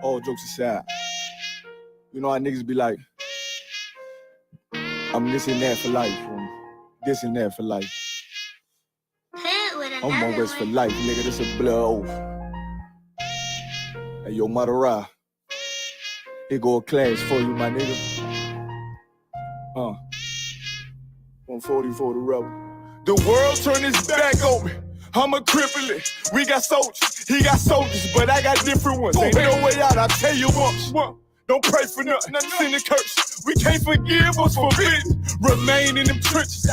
all jokes aside, you know how niggas be like, I'm this and that for life, I'm this and that for life. I'm on West for life, nigga, this a blood oath. Hey, yo, Madara, here go a class for you, my nigga. 140 for the rebel. The world turned its back on me. I'm a cripple. We got soldiers, he got soldiers, but I got different ones. Ain't no way out, I tell you once. Don't pray for nothing, sin and curse. We can't forgive what's forbidden. Remain in them trenches.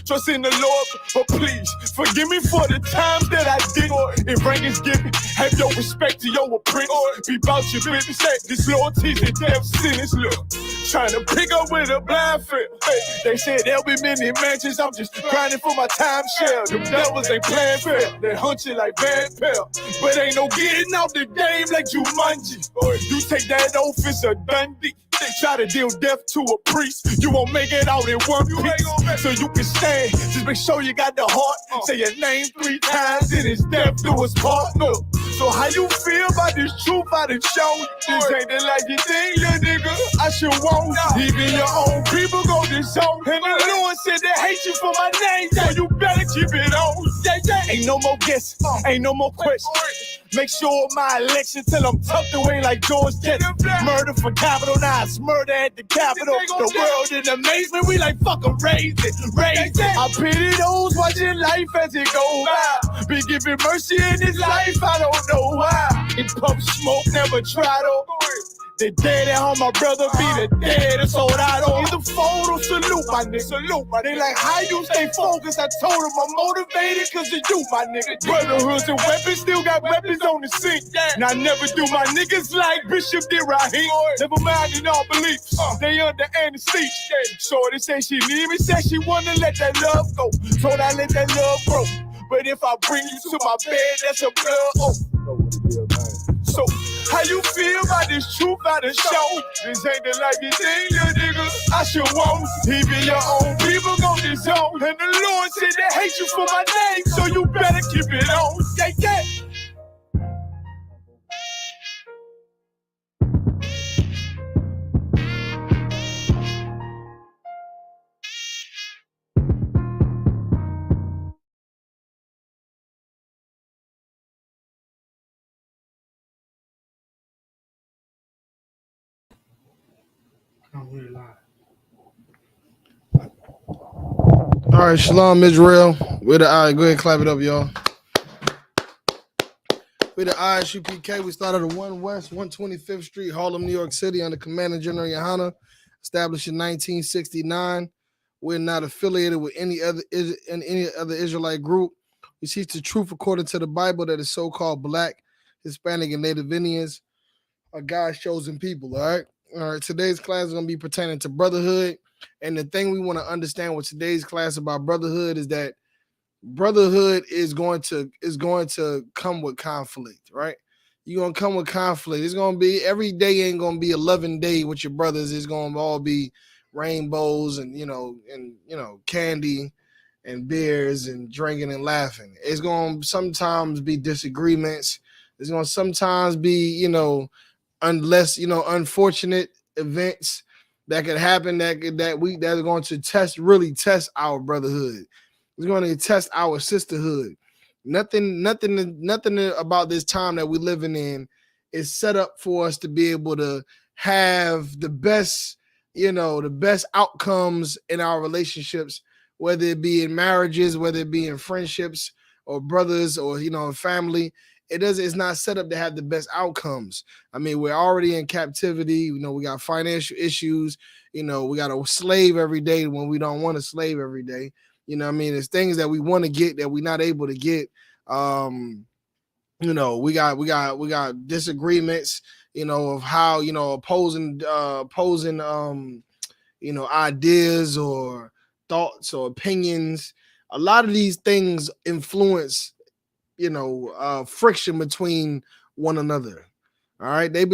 Trust in the Lord, but please forgive me for the times that I did. If rank is given, have your respect to your apprentice. Be about your business. This loyalty's a death sentence. Look, trying to pick up with a blind field. They said there'll be many mansions. I'm just grinding for my time share. Them devils ain't playing fair. They hunt you like bad pal, but ain't no getting out the game like Jumanji. Or if you take that oath, it's a Dundee. They try to deal death to a priest. You won't make it out in one piece. So you can stand. Just make sure you got the heart. Say your name 3 times and it's death do us part. Look. So how you feel about this truth I done shown? This ain't the life you think, little nigga. I should want. Even your own people go this zone. And the Lord said they hate you for my name. So you better keep it on. Ain't no more guessing. Ain't no more questions. Make sure my election till I'm tucked away like George Jetson. Murder for capital, now it's murder at the Capitol. The world in amazement, we like fuck 'em, raise it. I pity those watching life as it goes by. Be giving mercy in this life, I don't know why. In pump smoke, never try to. The dead at home, my brother be the dead, that's all I don't. In the photo, salute my nigga. They like, how you stay focused? I told them I'm motivated cause of you, my nigga. Brotherhoods and weapons, still got weapons on the scene. And I never do my niggas like Bishop did Raheem. Never mind in all beliefs, they under anesthesia. Shorty say she need me, said she wanna let that love go. Told I let that love grow. But if I bring you to my bed, that's a blood oath. So, how you feel about this truth I done shown? This ain't the life you think, little nigga. I should want. Even your own people go this zone. And the Lord said they hate you for my name, so you better keep it on. Yeah. All right, Shalom Israel. We're the I. Go ahead and clap it up, y'all. We're the I.S.U.P.K. We started at 1 West 125th Street, Harlem, New York City, under Commander General Yohana, established in 1969. We're not affiliated with any other Israelite group. We teach the truth according to the Bible that is so-called Black, Hispanic, and Native Indians are God's chosen people. All right. Today's class is going to be pertaining to brotherhood. And the thing we want to understand with today's class about brotherhood is that brotherhood is going to come with conflict, right? You're gonna come with conflict. It's gonna be every day ain't gonna be a loving day with your brothers. It's gonna all be rainbows and candy and beers and drinking and laughing. It's gonna sometimes be disagreements. It's gonna sometimes be unfortunate events that could happen that's going to really test our brotherhood. It's going to test our sisterhood. Nothing about this time that we're living in is set up for us to be able to have the best outcomes in our relationships, whether it be in marriages, whether it be in friendships or brothers or family. It's not set up to have the best outcomes. I mean, we're already in captivity. We got financial issues. We got to slave every day when we don't want to slave every day. There's things that we want to get that we're not able to get. We got disagreements, of how, opposing ideas or thoughts or opinions. A lot of these things influence friction between one another. All right, they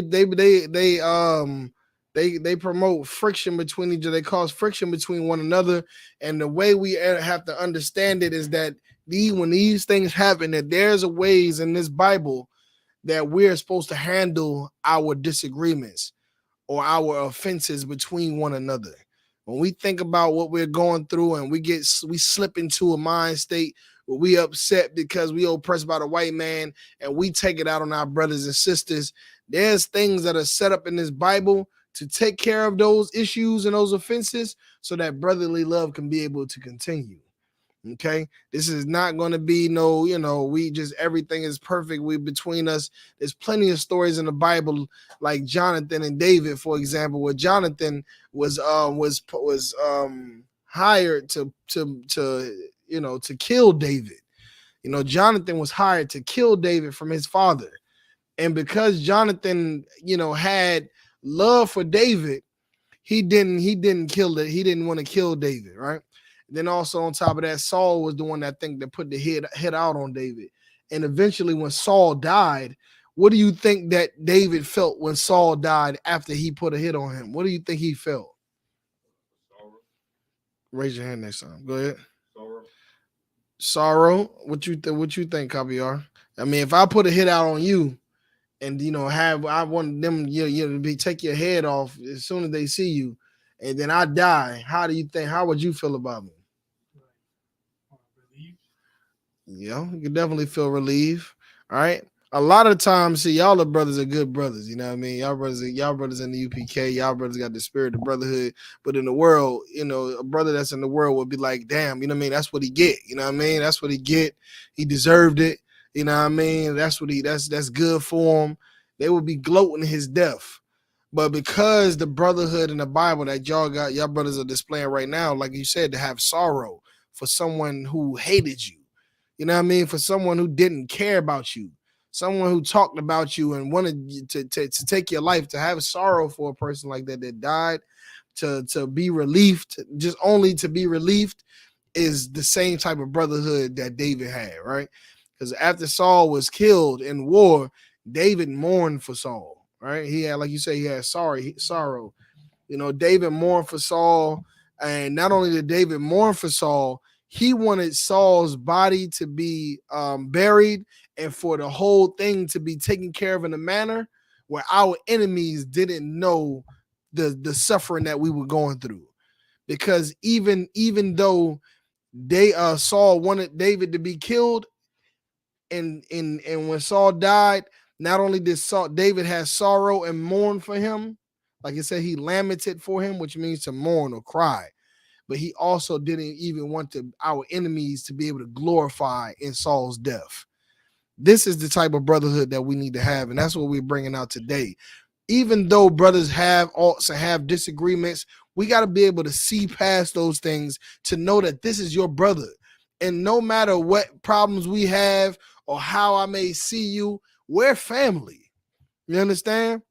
promote friction between each other. They cause friction between one another, and the way we have to understand it is that when these things happen, that there's a ways in this Bible that we're supposed to handle our disagreements or our offenses between one another. When we think about what we're going through and we slip into a mind state where we upset because we oppressed by the white man and we take it out on our brothers and sisters, there's things that are set up in this Bible to take care of those issues and those offenses so that brotherly love can be able to continue. Okay, this is not going to be no, we just everything is perfect. We between us. There's plenty of stories in the Bible, like Jonathan and David, for example, where Jonathan was hired to kill David. Jonathan was hired to kill David from his father, and because Jonathan, had love for David, he didn't kill it. He didn't want to kill David, right? Then also on top of that, Saul was the one that put the head out on David. And eventually when Saul died, what do you think that David felt when Saul died after he put a hit on him? What do you think he felt? Sorrow. Raise your hand next time. Go ahead. Sorrow. Sorrow. What you think, Kaviar? I mean, if I put a hit out on you, and I want them to take your head off as soon as they see you, and then I die, how would you feel about me? Yeah, you can definitely feel relief. All right. A lot of times, see, y'all the brothers are good brothers. You know what I mean? Y'all brothers in the UPK, y'all brothers got the spirit of brotherhood. But in the world, a brother that's in the world would be like, damn, you know what I mean? That's what he get. You know what I mean? That's what he get. He deserved it. You know what I mean? That's good for him. They would be gloating his death. But because the brotherhood in the Bible that y'all brothers are displaying right now, like you said, to have sorrow for someone who hated you. You know what I mean? For someone who didn't care about you, someone who talked about you and wanted you to take your life, to have sorrow for a person like that died, to be relieved, just only to be relieved, is the same type of brotherhood that David had, right? Because after Saul was killed in war, David mourned for Saul, right? He had, like you say, he had sorrow. David mourned for Saul, and not only did David mourn for Saul, he wanted Saul's body to be buried and for the whole thing to be taken care of in a manner where our enemies didn't know the suffering that we were going through. Because even though Saul wanted David to be killed, and when Saul died, not only did David have sorrow and mourn for him, like it said, he lamented for him, which means to mourn or cry. But he also didn't even want our enemies to be able to glorify in Saul's death. This is the type of brotherhood that we need to have, and that's what we're bringing out today. Even though brothers also have disagreements, we got to be able to see past those things to know that this is your brother. And no matter what problems we have or how I may see you, we're family. You understand?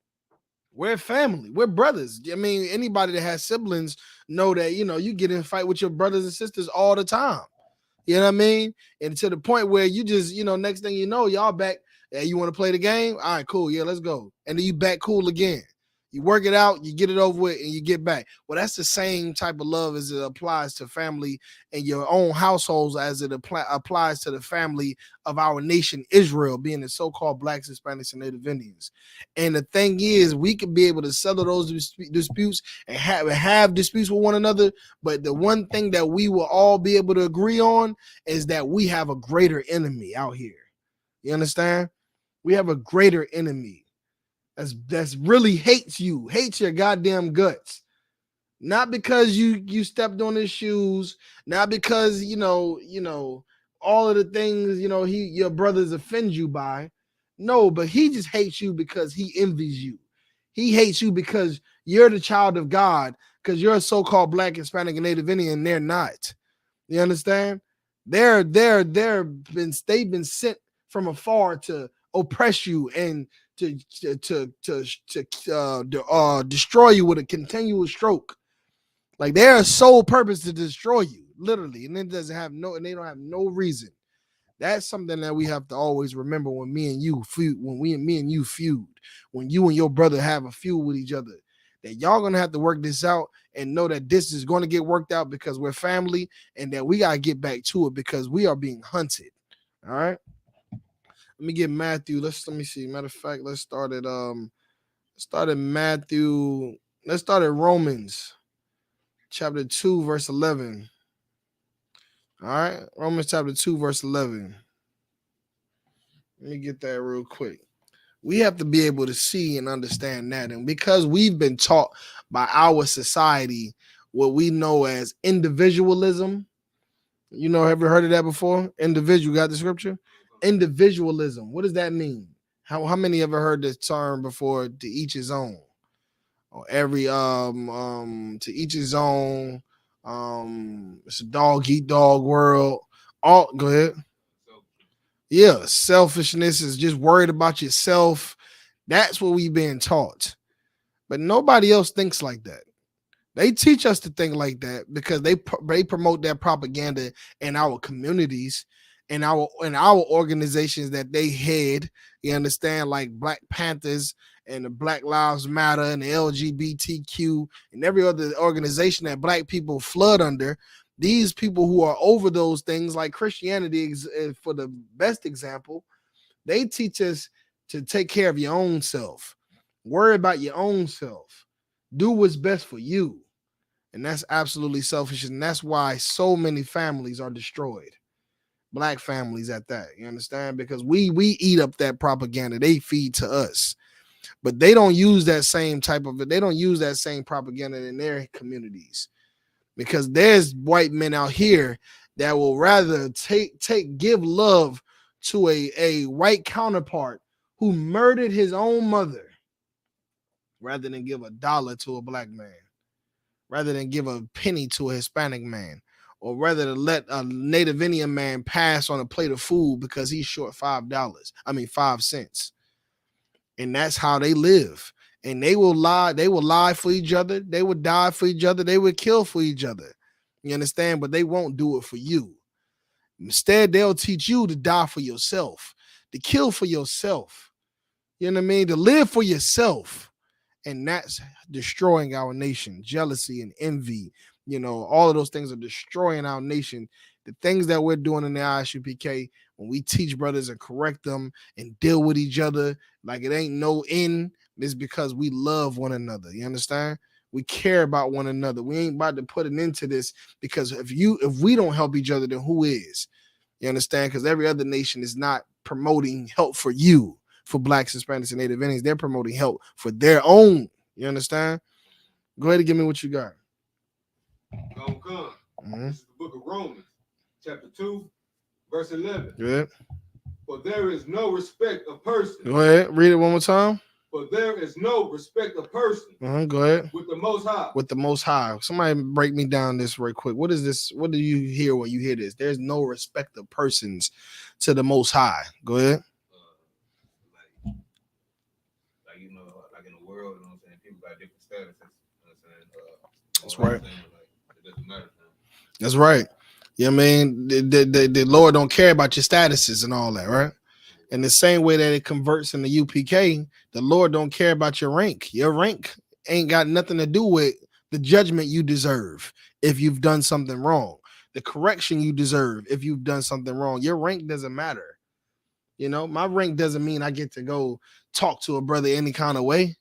We're family. We're brothers. I mean, anybody that has siblings know that, you get in a fight with your brothers and sisters all the time. You know what I mean? And to the point where you just, next thing you know, y'all back. Hey, you want to play the game? All right, cool. Yeah, let's go. And then you back cool again. You work it out, you get it over with, and you get back. Well, that's the same type of love as it applies to family and your own households as it applies to the family of our nation, Israel, being the so-called Blacks, Hispanics, and Native Indians. And the thing is, we can be able to settle those disputes and have disputes with one another. But the one thing that we will all be able to agree on is that we have a greater enemy out here. You understand? We have a greater enemy that's really hates your goddamn guts. Not because you stepped on his shoes, not because all of the things your brothers offend you by. No, but he just hates you because he envies you. He hates you because you're the child of God, because you're a so-called Black, Hispanic, and Native Indian, and they're not. You understand? They've been sent from afar to oppress you and to destroy you with a continual stroke. Like their sole purpose to destroy you, literally, and they don't have no reason. That's something that we have to always remember when me and you feud, when you and your brother have a feud with each other, that y'all gonna have to work this out and know that this is gonna get worked out because we're family and that we gotta get back to it because we are being hunted. All right. Let me get Matthew. Let me see. Matter of fact, start at Matthew. Let's start at Romans chapter 2, verse 11. All right. Romans chapter 2, verse 11. Let me get that real quick. We have to be able to see and understand that. And because we've been taught by our society what we know as individualism, have you heard of that before? Individual, got the scripture? Individualism. What does that mean? How many ever heard this term before? To each his own. Or every to each his own. It's a dog eat dog world. All go ahead. Yeah, selfishness is just worried about yourself. That's what we've been taught. But nobody else thinks like that. They teach us to think like that because they promote that propaganda in our communities, in our organizations that they head. You understand, like Black Panthers and the Black Lives Matter and the LGBTQ and every other organization that Black people flood under. These people who are over those things, like Christianity, for the best example, they teach us to take care of your own self, worry about your own self, do what's best for you. And that's absolutely selfish. And that's why so many families are destroyed. Black families at that. You understand? Because we eat up that propaganda they feed to us. But they don't use that same type of it. They don't use that same propaganda in their communities. Because there's white men out here that will rather give love to a white counterpart who murdered his own mother rather than give $1 to a black man, rather than give a penny to a Hispanic man, or rather than let a Native Indian man pass on a plate of food because he's short $5. And that's how they live. And they will lie for each other, they will die for each other, they will kill for each other. You understand? But they won't do it for you. Instead, they'll teach you to die for yourself, to kill for yourself. You know what I mean? To live for yourself. And that's destroying our nation. Jealousy and envy, all of those things are destroying our nation. The things that we're doing in the I.S.U.P.K, when we teach brothers and correct them and deal with each other like it ain't no end, is because we love one another. You understand? We care about one another. We ain't about to put an end to this, because if we don't help each other, then who is? You understand? Because every other nation is not promoting help for you. For Blacks, Hispanics, and Native Indians, they're promoting help for their own. You understand? Go ahead and give me what you got. Gonna come. This is the book of Romans, chapter 2, verse 11. Good. For there is no respect of person. Go ahead. Read it one more time. For there is no respect of person. Go ahead. With the Most High. With the Most High. Somebody break me down this right quick. What is this? What do you hear when you hear this? There's no respect of persons to the Most High. Go ahead. Like in the world, you know what I'm saying? People got different statuses. You know what I'm saying? That's right. Like, it doesn't matter. That's right. You know what I mean? The Lord don't care about your statuses and all that, right? In the same way that it converts in the UPK, the Lord don't care about your rank. Your rank ain't got nothing to do with the judgment you deserve if you've done something wrong, the correction you deserve if you've done something wrong. Your rank doesn't matter. My rank doesn't mean I get to go talk to a brother any kind of way.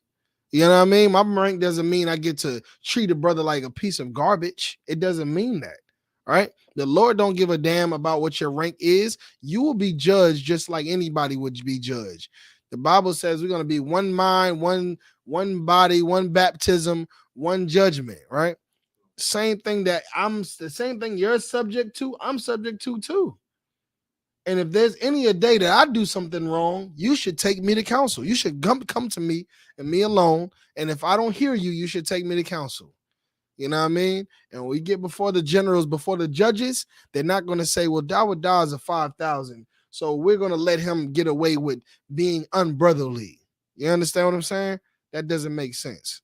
You know what I mean? My rank doesn't mean I get to treat a brother like a piece of garbage. It doesn't mean that. Right? The Lord don't give a damn about what your rank is. You will be judged just like anybody would be judged. The Bible says we're going to be one mind, one body, one baptism, one judgment, right? The same thing you're subject to, I'm subject to too. And if there's any a day that I do something wrong, you should take me to counsel. You should come to me and me alone. And if I don't hear you, you should take me to counsel. You know what I mean? And when we get before the generals, before the judges, they're not going to say, well, Dawah is a 5,000. So we're going to let him get away with being unbrotherly. You understand what I'm saying? That doesn't make sense.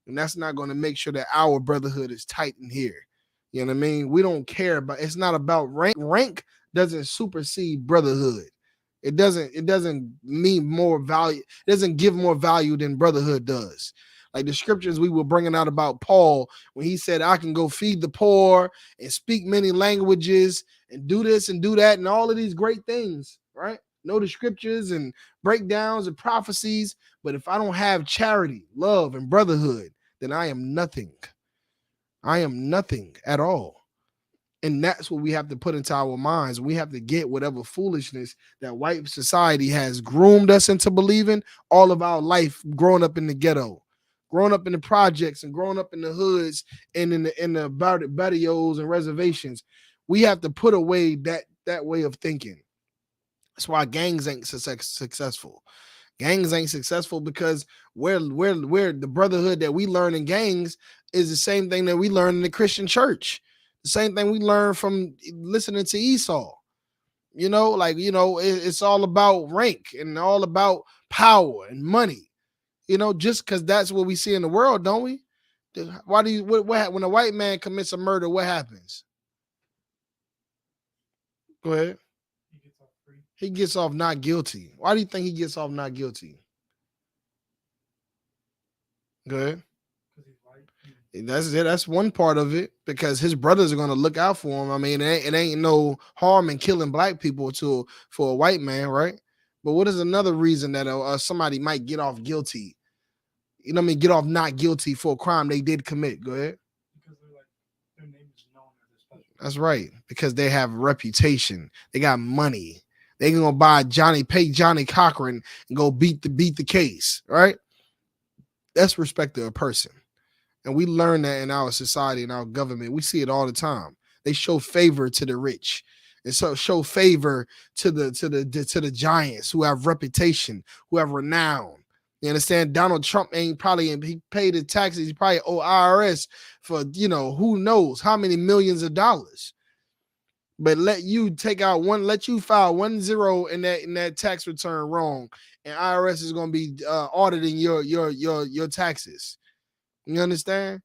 And that's not going to make sure that our brotherhood is tight in here. You know what I mean? We don't care about, it's not about rank. Rank doesn't supersede brotherhood. It doesn't mean more value. It doesn't give more value than brotherhood does. Like the scriptures we were bringing out about Paul when he said, I can go feed the poor and speak many languages and do this and do that and all of these great things, right? know the scriptures and breakdowns and prophecies, but if I don't have charity, love, and brotherhood, then I am nothing. I am nothing at all. And that's what we have to put into our minds. We have to get whatever foolishness that white society has groomed us into believing all of our life, growing up in the ghetto, growing up in the projects, and growing up in the hoods and in the barrios and reservations. We have to put away that way of thinking. That's why gangs ain't successful. Gangs ain't successful because we're the brotherhood that we learn in gangs is the same thing that we learn in the Christian church. The same thing we learn from listening to Esau. It's all about rank and all about power and money. Just because that's what we see in the world, don't we? Why do you what when a white man commits a murder, what happens? Go ahead. He gets off not guilty. Why do you think he gets off not guilty? Go ahead. That's it. That's one part of it because his brothers are going to look out for him. I mean, it ain't no harm in killing black people for a white man, right? But what is another reason that somebody might get off guilty? You know what I mean? Get off not guilty for a crime they did commit. Go ahead. Because their name is known as special. That's right. Because they have a reputation. They got money. They gonna pay Johnny Cochran and go beat the case, right? That's respect to a person. And we learn that in our society and our government. We see it all the time. They show favor to the rich, and so show favor to the giants who have reputation, who have renown. You understand? Donald Trump he paid his taxes. He probably owe IRS for who knows how many millions of dollars. But let you file 10 in that tax return wrong, and IRS is going to be auditing your taxes. You understand?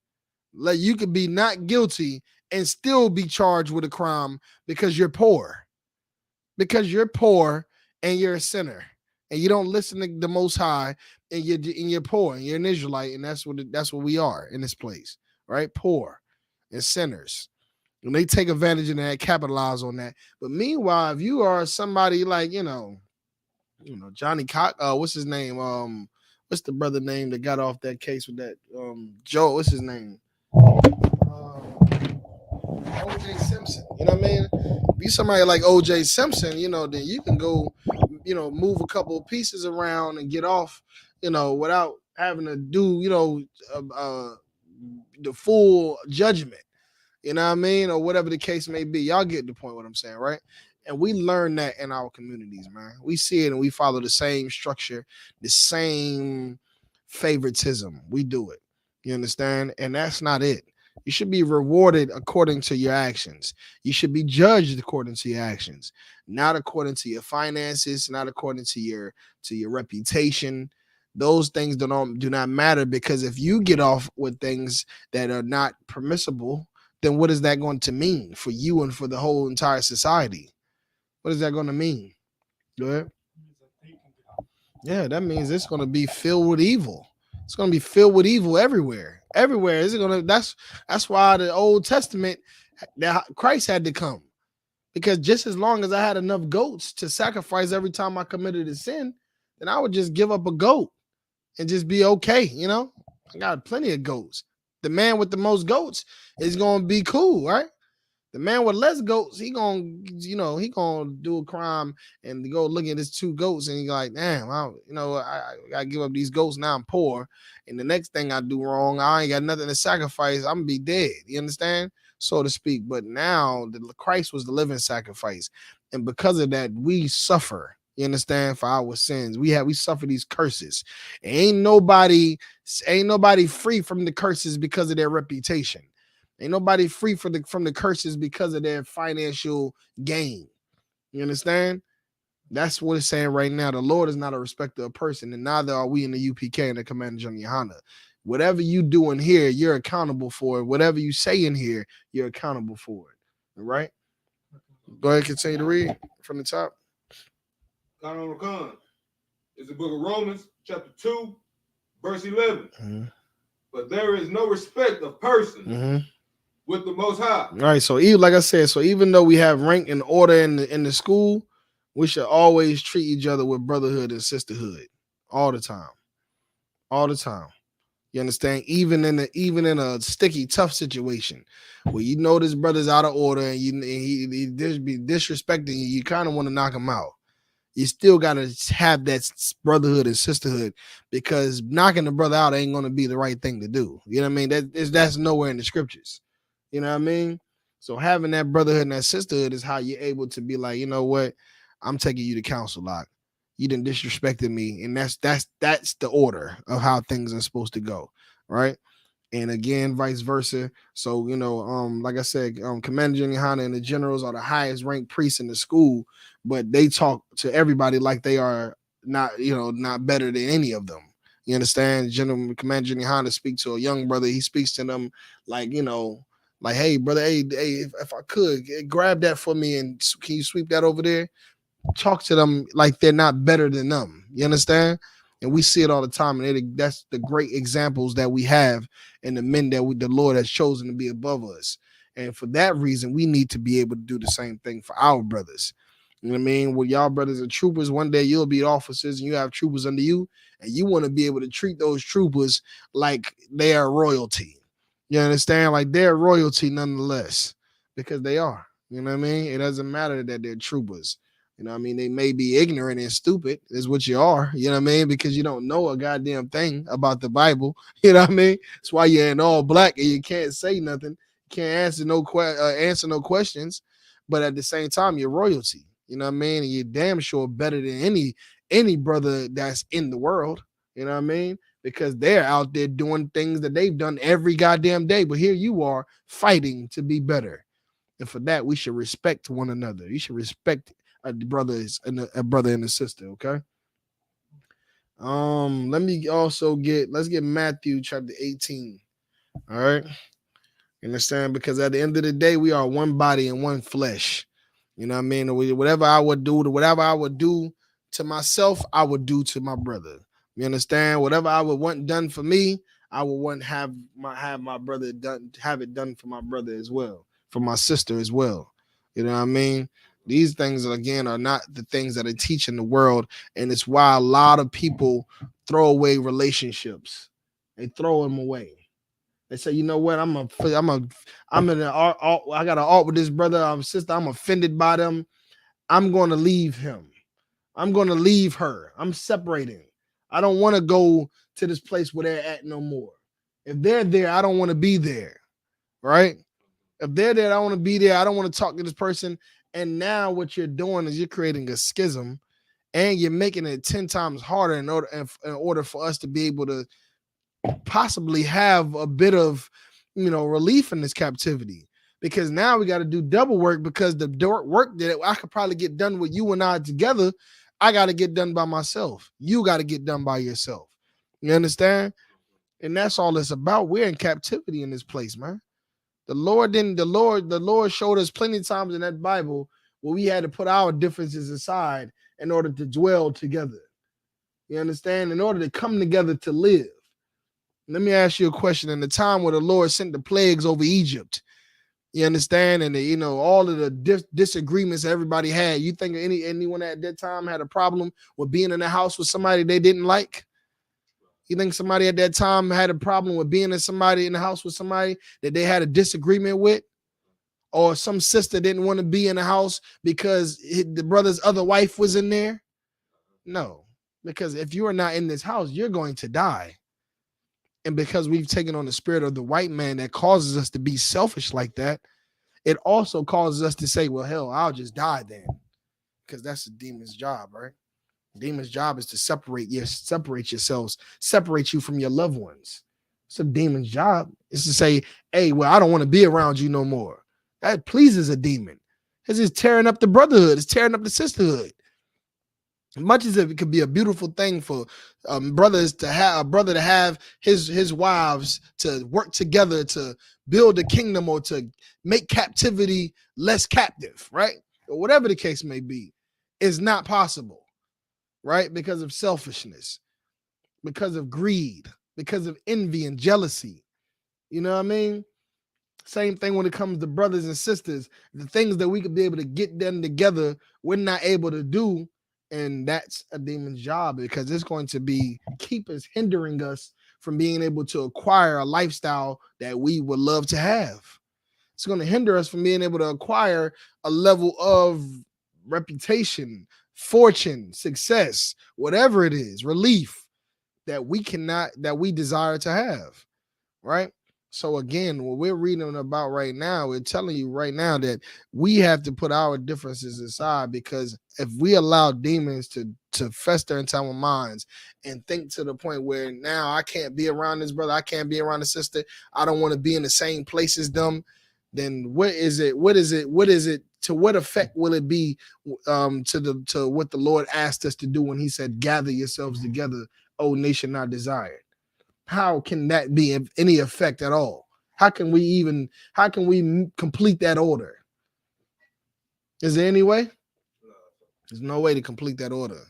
You could be not guilty and still be charged with a crime because you're poor. Because you're poor and you're a sinner and you don't listen to the Most High and you're poor and you're an Israelite, and that's what we are in this place, right? Poor and sinners. And they take advantage of that, capitalize on that. But meanwhile, if you are somebody like, Johnny what's his name? What's the brother name that got off that case with that? Joe, what's his name? O.J. Simpson. You know what I mean? Be somebody like O.J. Simpson, then you can go, move a couple of pieces around and get off, without having to do, the full judgment. You know what I mean? Or whatever the case may be. Y'all get the point what I'm saying, right? And we learn that in our communities, man. We see it and we follow the same structure, the same favoritism. We do it. You understand? And that's not it. You should be rewarded according to your actions. You should be judged according to your actions, not according to your finances, not according to your reputation. Those things do not matter, because if you get off with things that are not permissible, then what is that going to mean for you and for the whole entire society? What is that going to mean? Go ahead. Yeah, that means it's going to be filled with evil. It's going to be filled with evil everywhere. Everywhere. Is it going to? That's why the Old Testament, that Christ had to come, because just as long as I had enough goats to sacrifice every time I committed a sin, then I would just give up a goat and just be okay. I got plenty of goats. The man with the most goats is going to be cool, right? The man with less goats, he gonna do a crime and go look at his 2 goats and he's like, damn, I gotta give up these goats. Now I'm poor, and the next thing I do wrong, I ain't got nothing to sacrifice. I'm gonna be dead. You understand, so to speak. But now Christ was the living sacrifice, and because of that, we suffer. You understand, for our sins. We suffer these curses. Ain't nobody free from the curses because of their reputation. Ain't nobody free from the curses because of their financial gain. You understand? That's what it's saying right now. The Lord is not a respecter of person, and neither are we in the U.P.K. and the Commander General Yohana. Whatever you do in here, you're accountable for it. Whatever you say in here, you're accountable for it. All right? Go ahead, continue to read from the top. It's the book of Romans, chapter 2, verse 11. Mm-hmm. But there is no respect of persons. Mm-hmm. With the Most High. All right, so like I said, so even though we have rank and order in the school, We should always treat each other with brotherhood and sisterhood all the time. All the time. You understand? Even in a sticky, tough situation where you know this brother's out of order and he be disrespecting you, you kind of want to knock him out. You still gotta have that brotherhood and sisterhood, because knocking the brother out ain't gonna be the right thing to do. You know what I mean? That's nowhere in the scriptures. You know what I mean? So having that brotherhood and that sisterhood is how you're able to be like, you know what, I'm taking you to counsel, Lock. You didn't disrespected me, and that's the order of how things are supposed to go, right? And again, vice versa. So, like I said, Commander Junihana and the generals are the highest ranked priests in the school, but they talk to everybody like they are not better than any of them. You understand? General Commander Junihana speak to a young brother. He speaks to them like, like, hey, brother, hey, if I could grab that for me, and can you sweep that over there? Talk to them like they're not better than them. You understand? And we see it all the time, and that's the great examples that we have in the men that the Lord has chosen to be above us. And for that reason, we need to be able to do the same thing for our brothers. You know what I mean? Well, y'all brothers are troopers. One day you'll be officers, and you have troopers under you, and you want to be able to treat those troopers like they are royalty. You understand? Like they're royalty nonetheless, because they are. You know what I mean? It doesn't matter that they're troopers. You know what I mean? They may be ignorant and stupid, is what you are. You know what I mean? Because you don't know a goddamn thing about the Bible. You know what I mean? That's why you're in all black and you can't say nothing. You can't answer no questions. But at the same time, you're royalty. You know what I mean? And you're damn sure better than any brother that's in the world. You know what I mean? Because they're out there doing things that they've done every goddamn day. But here you are fighting to be better. And for that, we should respect one another. You should respect a brother and a sister. Okay. Let's get Matthew chapter 18. All right. You understand? Because at the end of the day, we are one body and one flesh. You know what I mean? Whatever I would do to myself, I would do to my brother. You understand? Whatever I would want done for me, I would want have my brother have it done for my brother as well, for my sister as well. You know what I mean? These things again are not the things that are teaching the world, and it's why a lot of people throw away relationships. They throw them away. They say, you know what? I'm in I got an art with this brother, sister. I'm offended by them. I'm going to leave him. I'm going to leave her. I'm separating. I don't want to go to this place where they're at no more. If they're there, I don't want to be there. Right? If they're there, I don't want to be there. I don't want to talk to this person. And now what you're doing is you're creating a schism, and you're making it 10 times harder in order for us to be able to possibly have a bit of relief in this captivity, because now we got to do double work, because the work that I could probably get done with you and I together, I got to get done by myself. You got to get done by yourself. You understand? And that's all it's about. We're in captivity in this place, man. The Lord showed us plenty of times in that Bible where we had to put our differences aside in order to dwell together. You understand? In order to come together to live. Let me ask you a question. In the time where the Lord sent the plagues over Egypt, you understand, and all of the disagreements everybody had, you think anyone at that time had a problem with being in the house with somebody they didn't like? You think somebody at that time had a problem with being in the house with somebody that they had a disagreement with? Or some sister didn't want to be in the house because the brother's other wife was in there? No, because if you are not in this house, you're going to die. And because we've taken on the spirit of the white man that causes us to be selfish like that, it also causes us to say, well, hell, I'll just die then. Because that's the demon's job, right? Demon's job is to separate yourselves, separate you from your loved ones. It's a demon's job. It's to say, hey, well, I don't want to be around you no more. That pleases a demon. It's just tearing up the brotherhood. It's tearing up the sisterhood. Much as it could be a beautiful thing for brothers to have a brother to have his wives to work together to build a kingdom or to make captivity less captive, right? Or whatever the case may be, is not possible, right? Because of selfishness, because of greed, because of envy and jealousy. You know what I mean? Same thing when it comes to brothers and sisters. The things that we could be able to get them together, we're not able to do. And that's a demon's job, because it's going to be hindering us from being able to acquire a lifestyle that we would love to have. It's going to hinder us from being able to acquire a level of reputation, fortune, success, whatever it is, relief that we desire to have, right? So again, what we're reading about right now, we're telling you right now that we have to put our differences aside, because if we allow demons to fester into our minds and think to the point where now I can't be around this brother, I can't be around the sister, I don't want to be in the same place as them, then what is it? To what effect will it be to what the Lord asked us to do when he said, gather yourselves together, O nation not desired? How can that be of any effect at all? How can we complete that order? Is there any way? There's no way to complete that order.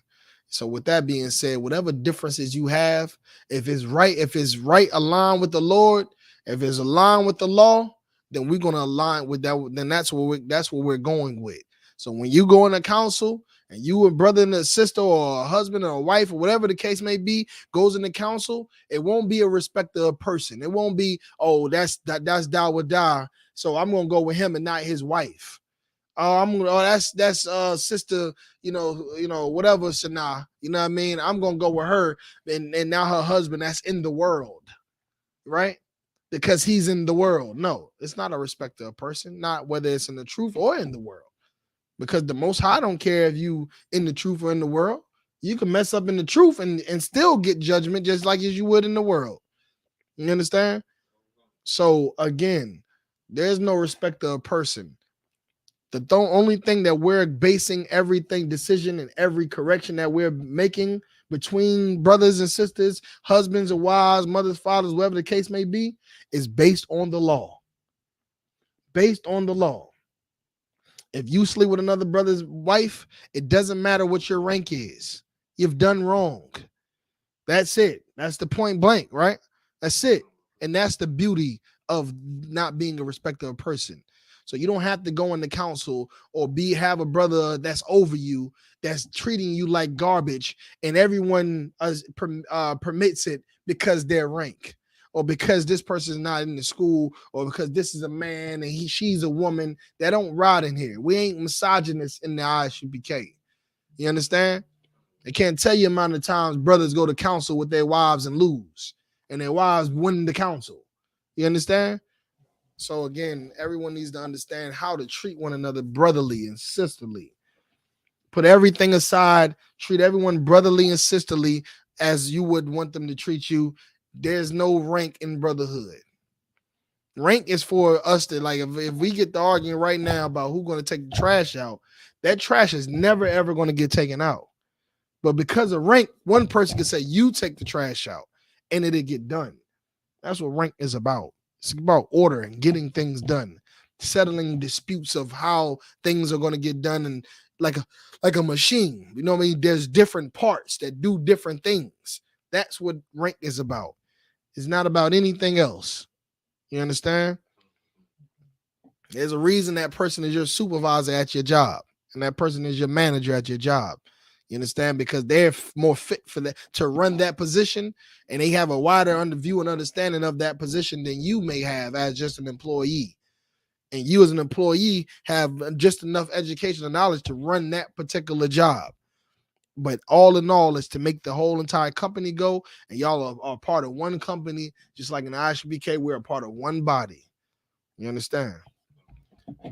So with that being said, whatever differences you have, if it's right aligned with the Lord, if it's aligned with the law, then we're going to align with that. Then that's what we're going with. So when you go in a council and you a brother and a sister or a husband or a wife or whatever the case may be goes in the council, it won't be a respecter of person. It won't be, oh, that's die with die, so I'm gonna go with him and not his wife. That's sister, whatever, Sanaa, you know what I mean? I'm gonna go with her, and now her husband that's in the world, right? Because he's in the world. No, it's not a respecter of person, not whether it's in the truth or in the world. Because the Most High don't care if you in the truth or in the world. You can mess up in the truth and still get judgment just like as you would in the world. You understand? So again, there's no respect of a person. The only thing that we're basing everything decision and every correction that we're making between brothers and sisters, husbands and wives, mothers, fathers, whatever the case may be, is based on the law. Based on the law. If you sleep with another brother's wife, it doesn't matter what your rank is. You've done wrong. That's it. That's the point blank, right? That's it. And that's the beauty of not being a respecter of person. So you don't have to go in the council or have a brother that's over you, that's treating you like garbage, and everyone permits it because their rank, or because this person is not in the school, or because this is a man and she's a woman. That don't ride in here. We ain't misogynists in the I.S.U.P.K. You understand? I can't tell you the amount of times brothers go to council with their wives and lose, and their wives win the council. You understand? So again, everyone needs to understand how to treat one another brotherly and sisterly. Put everything aside, treat everyone brotherly and sisterly as you would want them to treat you. There's no rank in brotherhood. Rank is for us to, like, if we get to arguing right now about who's going to take the trash out, that trash is never ever going to get taken out. But because of rank, one person can say, you take the trash out, and it'll get done. That's what rank is about. It's about order and getting things done, settling disputes of how things are going to get done, and like a machine. You know what I mean? There's different parts that do different things. That's what rank is about. It's not about anything else. You understand? There's a reason that person is your supervisor at your job, and that person is your manager at your job. You understand? Because they're more fit for that, to run that position, and they have a wider view and understanding of that position than you may have as just an employee. And you as an employee have just enough education and knowledge to run that particular job. But all in all, is to make the whole entire company go, and y'all are part of one company, just like in I.S.U.P.K, we're a part of one body. You understand?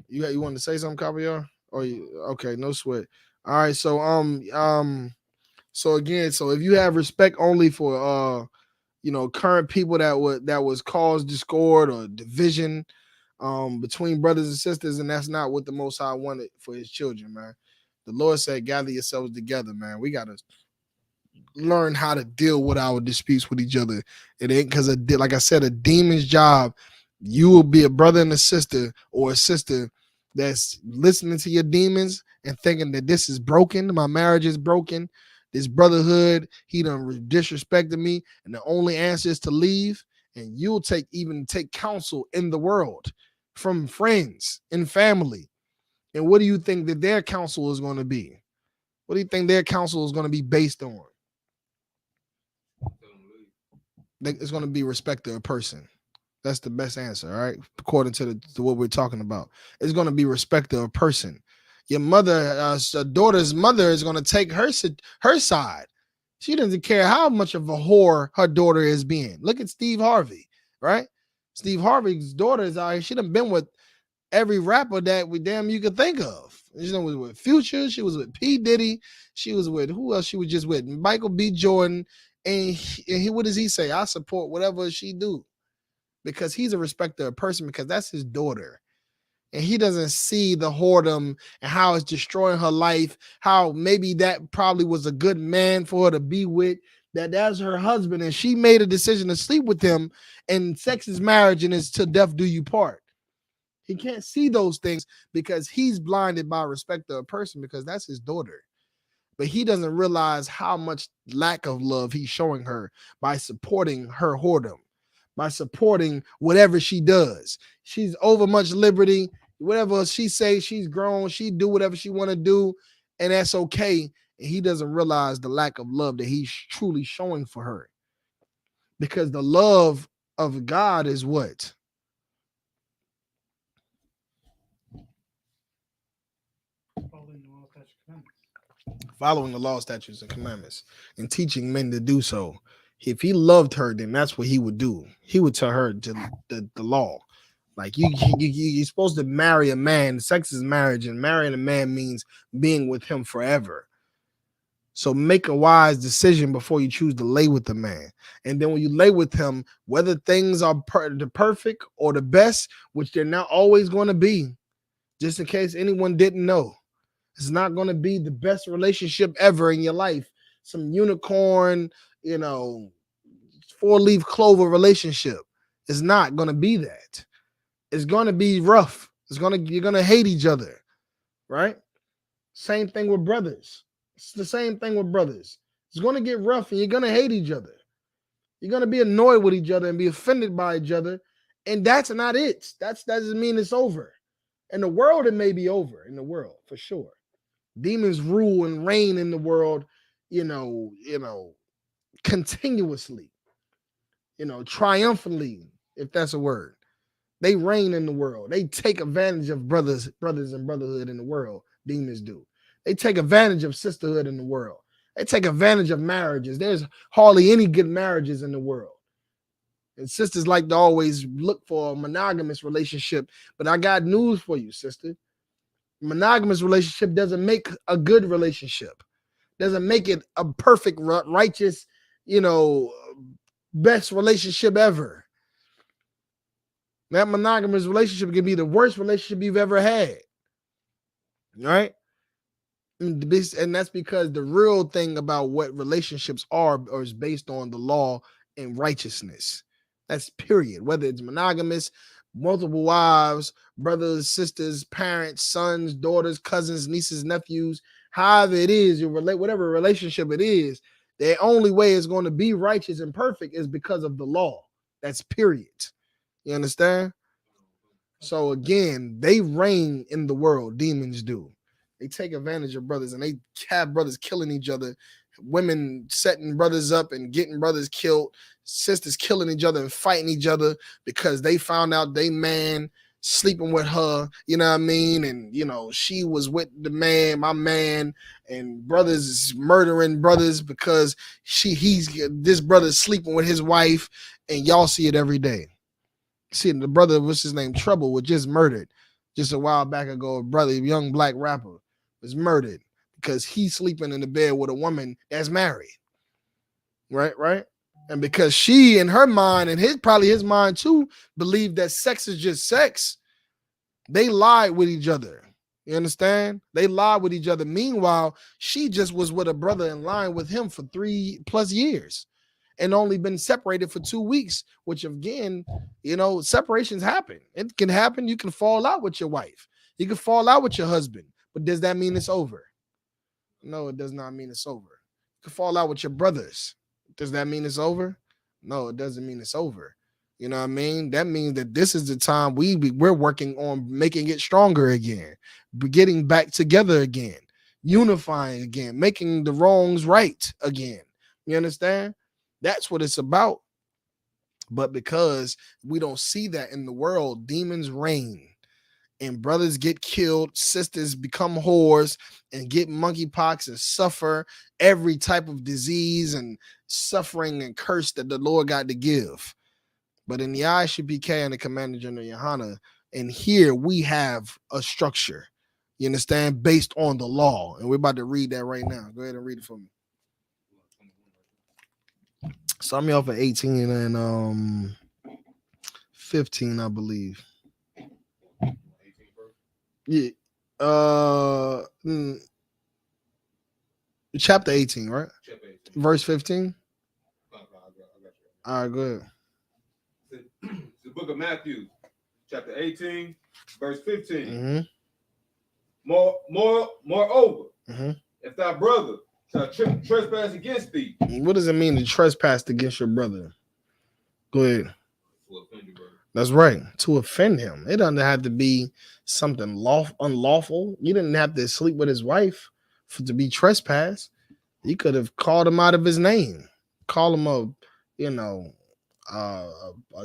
You want to say something, Caviar? Or okay, no sweat. All right, so so again, so if you have respect only for current people that was cause discord or division between brothers and sisters, and that's not what the Most High wanted for his children, man. The Lord said, gather yourselves together, man. We gotta learn how to deal with our disputes with each other. It ain't because like I said, a demon's job. You will be a brother and a sister, or a sister that's listening to your demons and thinking that this is broken, my marriage is broken, this brotherhood, he done disrespected me, and the only answer is to leave. And you'll take counsel in the world. from friends and family. And what do you think that their counsel is going to be? What do you think their counsel is going to be based on? It's going to be respect to a person. That's the best answer, all right? According to what we're talking about. It's going to be respect to a person. Your mother, daughter's mother is going to take her side. She doesn't care how much of a whore her daughter is being. Look at Steve Harvey, right? Steve Harvey's daughter is out here. She done been with every rapper that you could think of. She was with Future. She was with P. Diddy. She was with, who else she was just with? Michael B. Jordan. And he what does he say? I support whatever she do. Because he's a respecter of person, because that's his daughter. And he doesn't see the whoredom and how it's destroying her life, how maybe that probably was a good man for her to be with, that's her husband, and she made a decision to sleep with him, and sex is marriage, and it's till death do you part. He can't see those things because he's blinded by respect of a person, because that's his daughter. But he doesn't realize how much lack of love he's showing her by supporting her whoredom, by supporting whatever she does. She's over much liberty. Whatever she says, she's grown. She do whatever she want to do, and that's okay. And he doesn't realize the lack of love that he's truly showing for her. Because the love of God is what? Following the law, statutes, and commandments, and teaching men to do so. If he loved her, then that's what he would do. He would tell her the law. Like you're supposed to marry a man. Sex is marriage, and marrying a man means being with him forever. So make a wise decision before you choose to lay with the man. And then when you lay with him, whether things are the perfect or the best, which they're not always going to be, just in case anyone didn't know, it's not going to be the best relationship ever in your life. Some unicorn, 4-leaf clover relationship. It's not going to be that. It's going to be rough. You're going to hate each other, right? Same thing with brothers. It's the same thing with brothers. It's going to get rough, and you're going to hate each other. You're going to be annoyed with each other and be offended by each other. And that's not it. That doesn't mean it's over. In the world, it may be over. In the world, for sure. Demons rule and reign in the world, continuously, triumphantly, if that's a word. They reign in the world. They take advantage of brothers and brotherhood in the world. Demons do. They take advantage of sisterhood in the world. They take advantage of marriages. There's hardly any good marriages in the world. And sisters like to always look for a monogamous relationship. But I got news for you, sister. Monogamous relationship doesn't make a good relationship. Doesn't make it a perfect, righteous, best relationship ever. That monogamous relationship can be the worst relationship you've ever had. Right? And that's because the real thing about what relationships are is based on the law and righteousness. That's period. Whether it's monogamous, multiple wives, brothers, sisters, parents, sons, daughters, cousins, nieces, nephews, however it is, whatever relationship it is, the only way it's going to be righteous and perfect is because of the law. That's period. You understand? So again, they reign in the world. Demons do. They take advantage of brothers, and they have brothers killing each other, women setting brothers up and getting brothers killed, sisters killing each other and fighting each other because they found out they man sleeping with her, you know what I mean? And, she was with the man, my man, and brothers is murdering brothers because this brother's sleeping with his wife, and y'all see it every day. See, the brother, what's his name? Trouble, was just murdered just a while back ago. A brother, a young black rapper, was murdered because he's sleeping in the bed with a woman that's married. Right? And because she, in her mind, and probably his mind too, believed that sex is just sex, they lied with each other. You understand? They lied with each other. Meanwhile, she just was with a brother in line with him for 3+ years. And only been separated for 2 weeks, which again, separations happen. It can happen. You can fall out with your wife. You can fall out with your husband. But does that mean it's over? No, it does not mean it's over. You can fall out with your brothers. Does that mean it's over? No, it doesn't mean it's over. You know what I mean? That means that this is the time we're working on making it stronger again, getting back together again, unifying again, making the wrongs right again. You understand? That's what it's about. But because we don't see that in the world, demons reign and brothers get killed, sisters become whores and get monkeypox and suffer every type of disease and suffering and curse that the Lord got to give. But in the I.S.U.P.K and the Commander General Yohana, and here we have a structure, you understand, based on the law. And we're about to read that right now. Go ahead and read it for me. Start me off at 18 and 15, I believe. Yeah. Chapter 18, right? Chapter 18. Verse 15. I got you. All right, go ahead. It's the book of Matthew, chapter 18, verse 15. Moreover, if thy brother shall trespass against thee. What does it mean to trespass against your brother? Go ahead. To offend your brother. That's right. To offend him. It doesn't have to be something unlawful. You didn't have to sleep with his wife to be trespassed. You could have called him out of his name. Call him a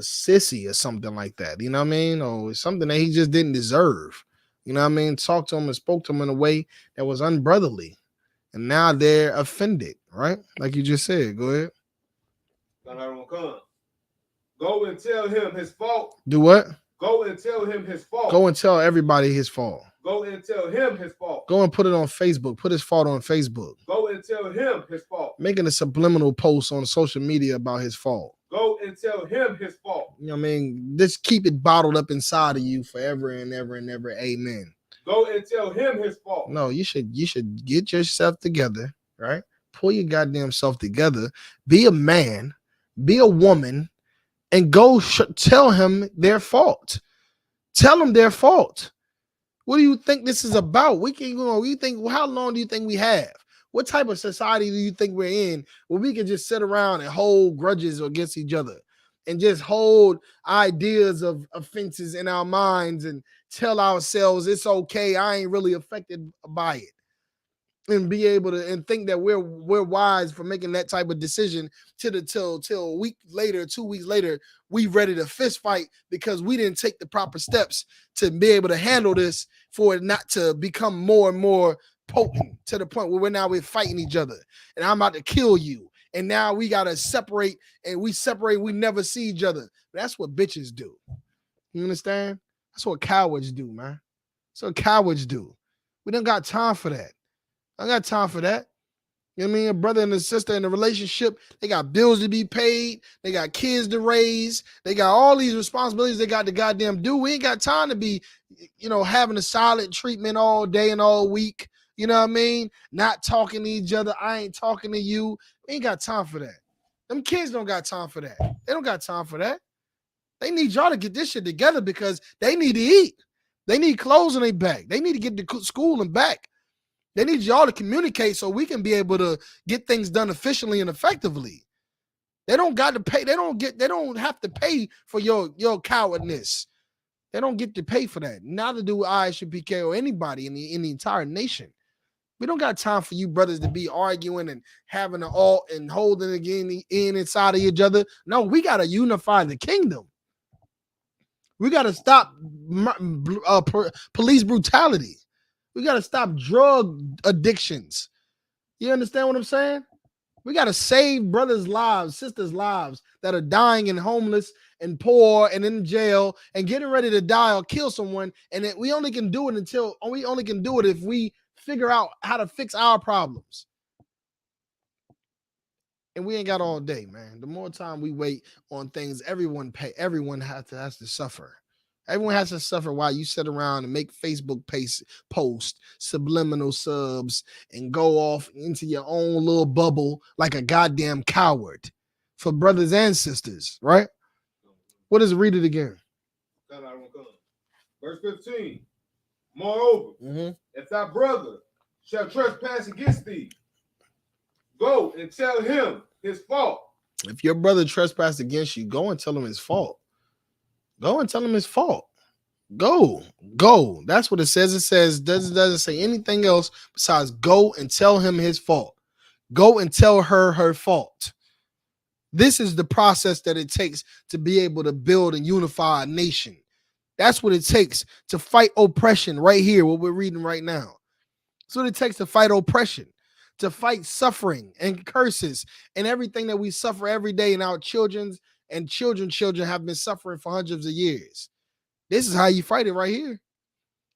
sissy or something like that. You know what I mean? Or something that he just didn't deserve. You know what I mean? Talk to him and spoke to him in a way that was unbrotherly. And now they're offended, right? Like you just said. Go ahead. Go and tell him his fault. Do what? Go and tell him his fault. Go and tell everybody his fault. Go and tell him his fault. Go and put it on Facebook. Put his fault on Facebook. Go and tell him his fault. Making a subliminal post on social media about his fault. Go and tell him his fault. You know what I mean? Just keep it bottled up inside of you forever and ever and ever. Amen. Go and tell him his fault. No, you should get yourself together, right? Pull your goddamn self together. Be a man. Be a woman. And go tell him their fault. Tell them their fault. What do you think this is about? How long do you think we have? What type of society do you think we're in where we can just sit around and hold grudges against each other and just hold ideas of offenses in our minds and tell ourselves it's okay, I ain't really affected by it, and be able to and think that we're wise for making that type of decision till a week later, 2 weeks later, we ready to fist fight because we didn't take the proper steps to be able to handle this for it not to become more and more potent to the point where we're fighting each other and I'm about to kill you. And now we got to separate and we never see each other. That's what bitches do. You understand? That's what cowards do, man. That's what cowards do. We don't got time for that. I got time for that. You know what I mean? A brother and a sister in a relationship, they got bills to be paid. They got kids to raise. They got all these responsibilities they got to goddamn do. We ain't got time to be, having a silent treatment all day and all week. You know what I mean? Not talking to each other. I ain't talking to you. We ain't got time for that. Them kids don't got time for that. They don't got time for that. They need y'all to get this shit together because they need to eat. They need clothes on their back. They need to get to school and back. They need y'all to communicate so we can be able to get things done efficiently and effectively. They don't got to pay. They don't have to pay for your cowardness. They don't get to pay for that. Neither do I.S.U.P.K or anybody in the entire nation. We don't got time for you brothers to be arguing and having and holding again inside of each other. No, we got to unify the kingdom. We got to stop police brutality. We got to stop drug addictions. You understand what I'm saying? We got to save brothers' lives, sisters' lives that are dying and homeless and poor and in jail and getting ready to die or kill someone. And we only can do it if we figure out how to fix our problems. And we ain't got all day, man. The more time we wait on things, everyone has to suffer. Everyone has to suffer while you sit around and make Facebook posts, subliminal subs, and go off into your own little bubble like a goddamn coward for brothers and sisters, right? What does it? Read it again? Verse 15. Moreover, if thy brother shall trespass against thee, go and tell him his fault. If your brother trespassed against you, go and tell him his fault. Go and tell him his fault. Go. That's what it says. It says doesn't say anything else besides go and tell him his fault. Go and tell her fault. This is the process that it takes to be able to build and unify a nation. That's what it takes to fight oppression right here, what we're reading right now. That's what it takes to fight oppression, to fight suffering and curses and everything that we suffer every day, and our children have been suffering for hundreds of years. This is how you fight it right here.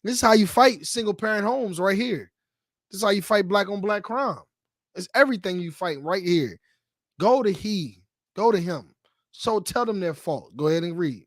This is how you fight single parent homes right here. This is how you fight black on black crime. It's everything you fight right here. Go to him. So tell them their fault. Go ahead and read.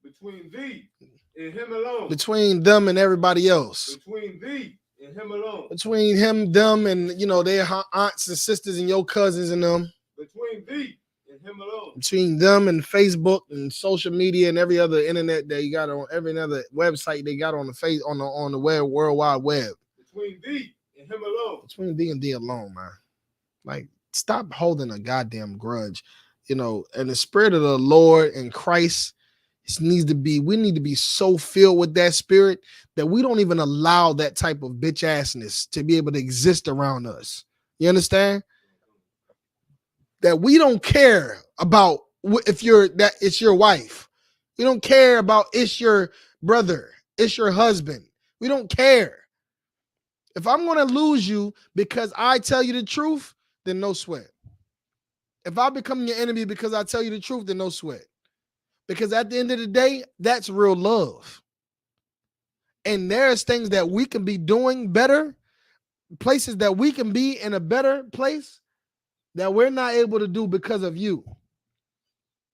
Between thee and him alone. Between them and everybody else. Between thee and him alone. Between him, them, and their aunts and sisters and your cousins and them. Between thee and him alone. Between them and Facebook and social media and every other internet that you got on every other website they got on the web, World Wide Web. Between thee and him alone. Between thee and thee alone, man. Like, stop holding a goddamn grudge. And the spirit of the Lord and Christ we need to be so filled with that spirit that we don't even allow that type of bitch assness to be able to exist around us. You understand? That we don't care about if it's your wife. We don't care about it's your brother, it's your husband. We don't care. If I'm going to lose you because I tell you the truth, then no sweat. If I become your enemy because I tell you the truth, then no sweat. Because at the end of the day, that's real love. And there's things that we can be doing better, places that we can be in a better place that we're not able to do because of you.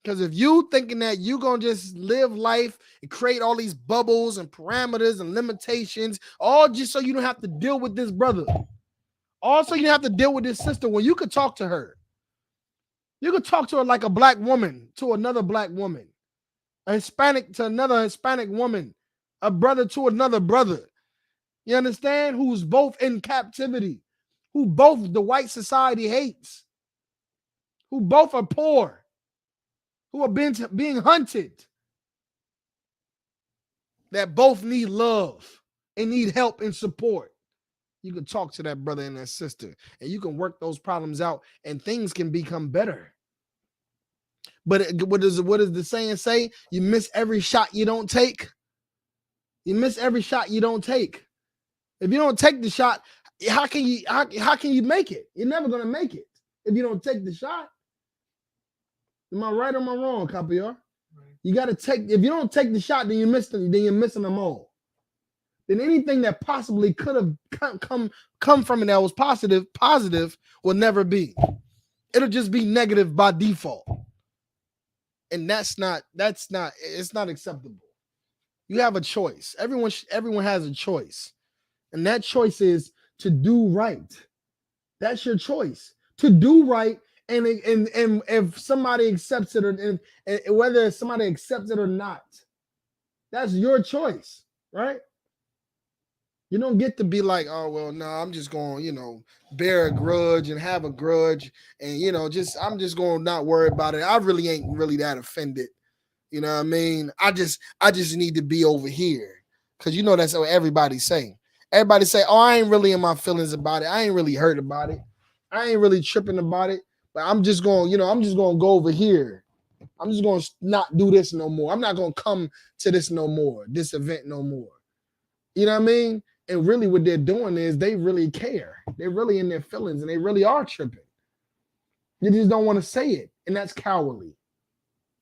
Because if you thinking that you're going to just live life and create all these bubbles and parameters and limitations, all just so you don't have to deal with this brother. Also, you don't have to deal with this sister when you could talk to her. You could talk to her like a black woman to another black woman, a Hispanic to another Hispanic woman, a brother to another brother. You understand? Who's both in captivity, who both the white society hates, who both are poor, who are being hunted, that both need love and need help and support. You can talk to that brother and that sister, and you can work those problems out, and things can become better. But what does the saying say? You miss every shot you don't take. You miss every shot you don't take. If you don't take the shot, how can you make it? You're never gonna make it if you don't take the shot. Am I right or am I wrong, Capiar? Right. You got to take. If you don't take the shot, then you're missing them all. Then anything that possibly could have come from it that was positive will never be. It'll just be negative by default. And it's not acceptable. You have a choice. Everyone has a choice. And that choice is to do right. That's your choice. To do right, and if somebody accepts it, or whether somebody accepts it or not, that's your choice, right? You don't get to be like, oh, well, no, I'm just going, bear a grudge and have a grudge. And, I'm just going to not worry about it. I really ain't really that offended. You know what I mean? I just need to be over here. Because, that's what everybody's saying. Everybody say, oh, I ain't really in my feelings about it. I ain't really hurt about it. I ain't really tripping about it. But I'm just going, I'm just going to go over here. I'm just going to not do this no more. I'm not going to come to this no more, this event no more. You know what I mean? And really what they're doing is they really care. They're really in their feelings and they really are tripping. You just don't want to say it. And that's cowardly.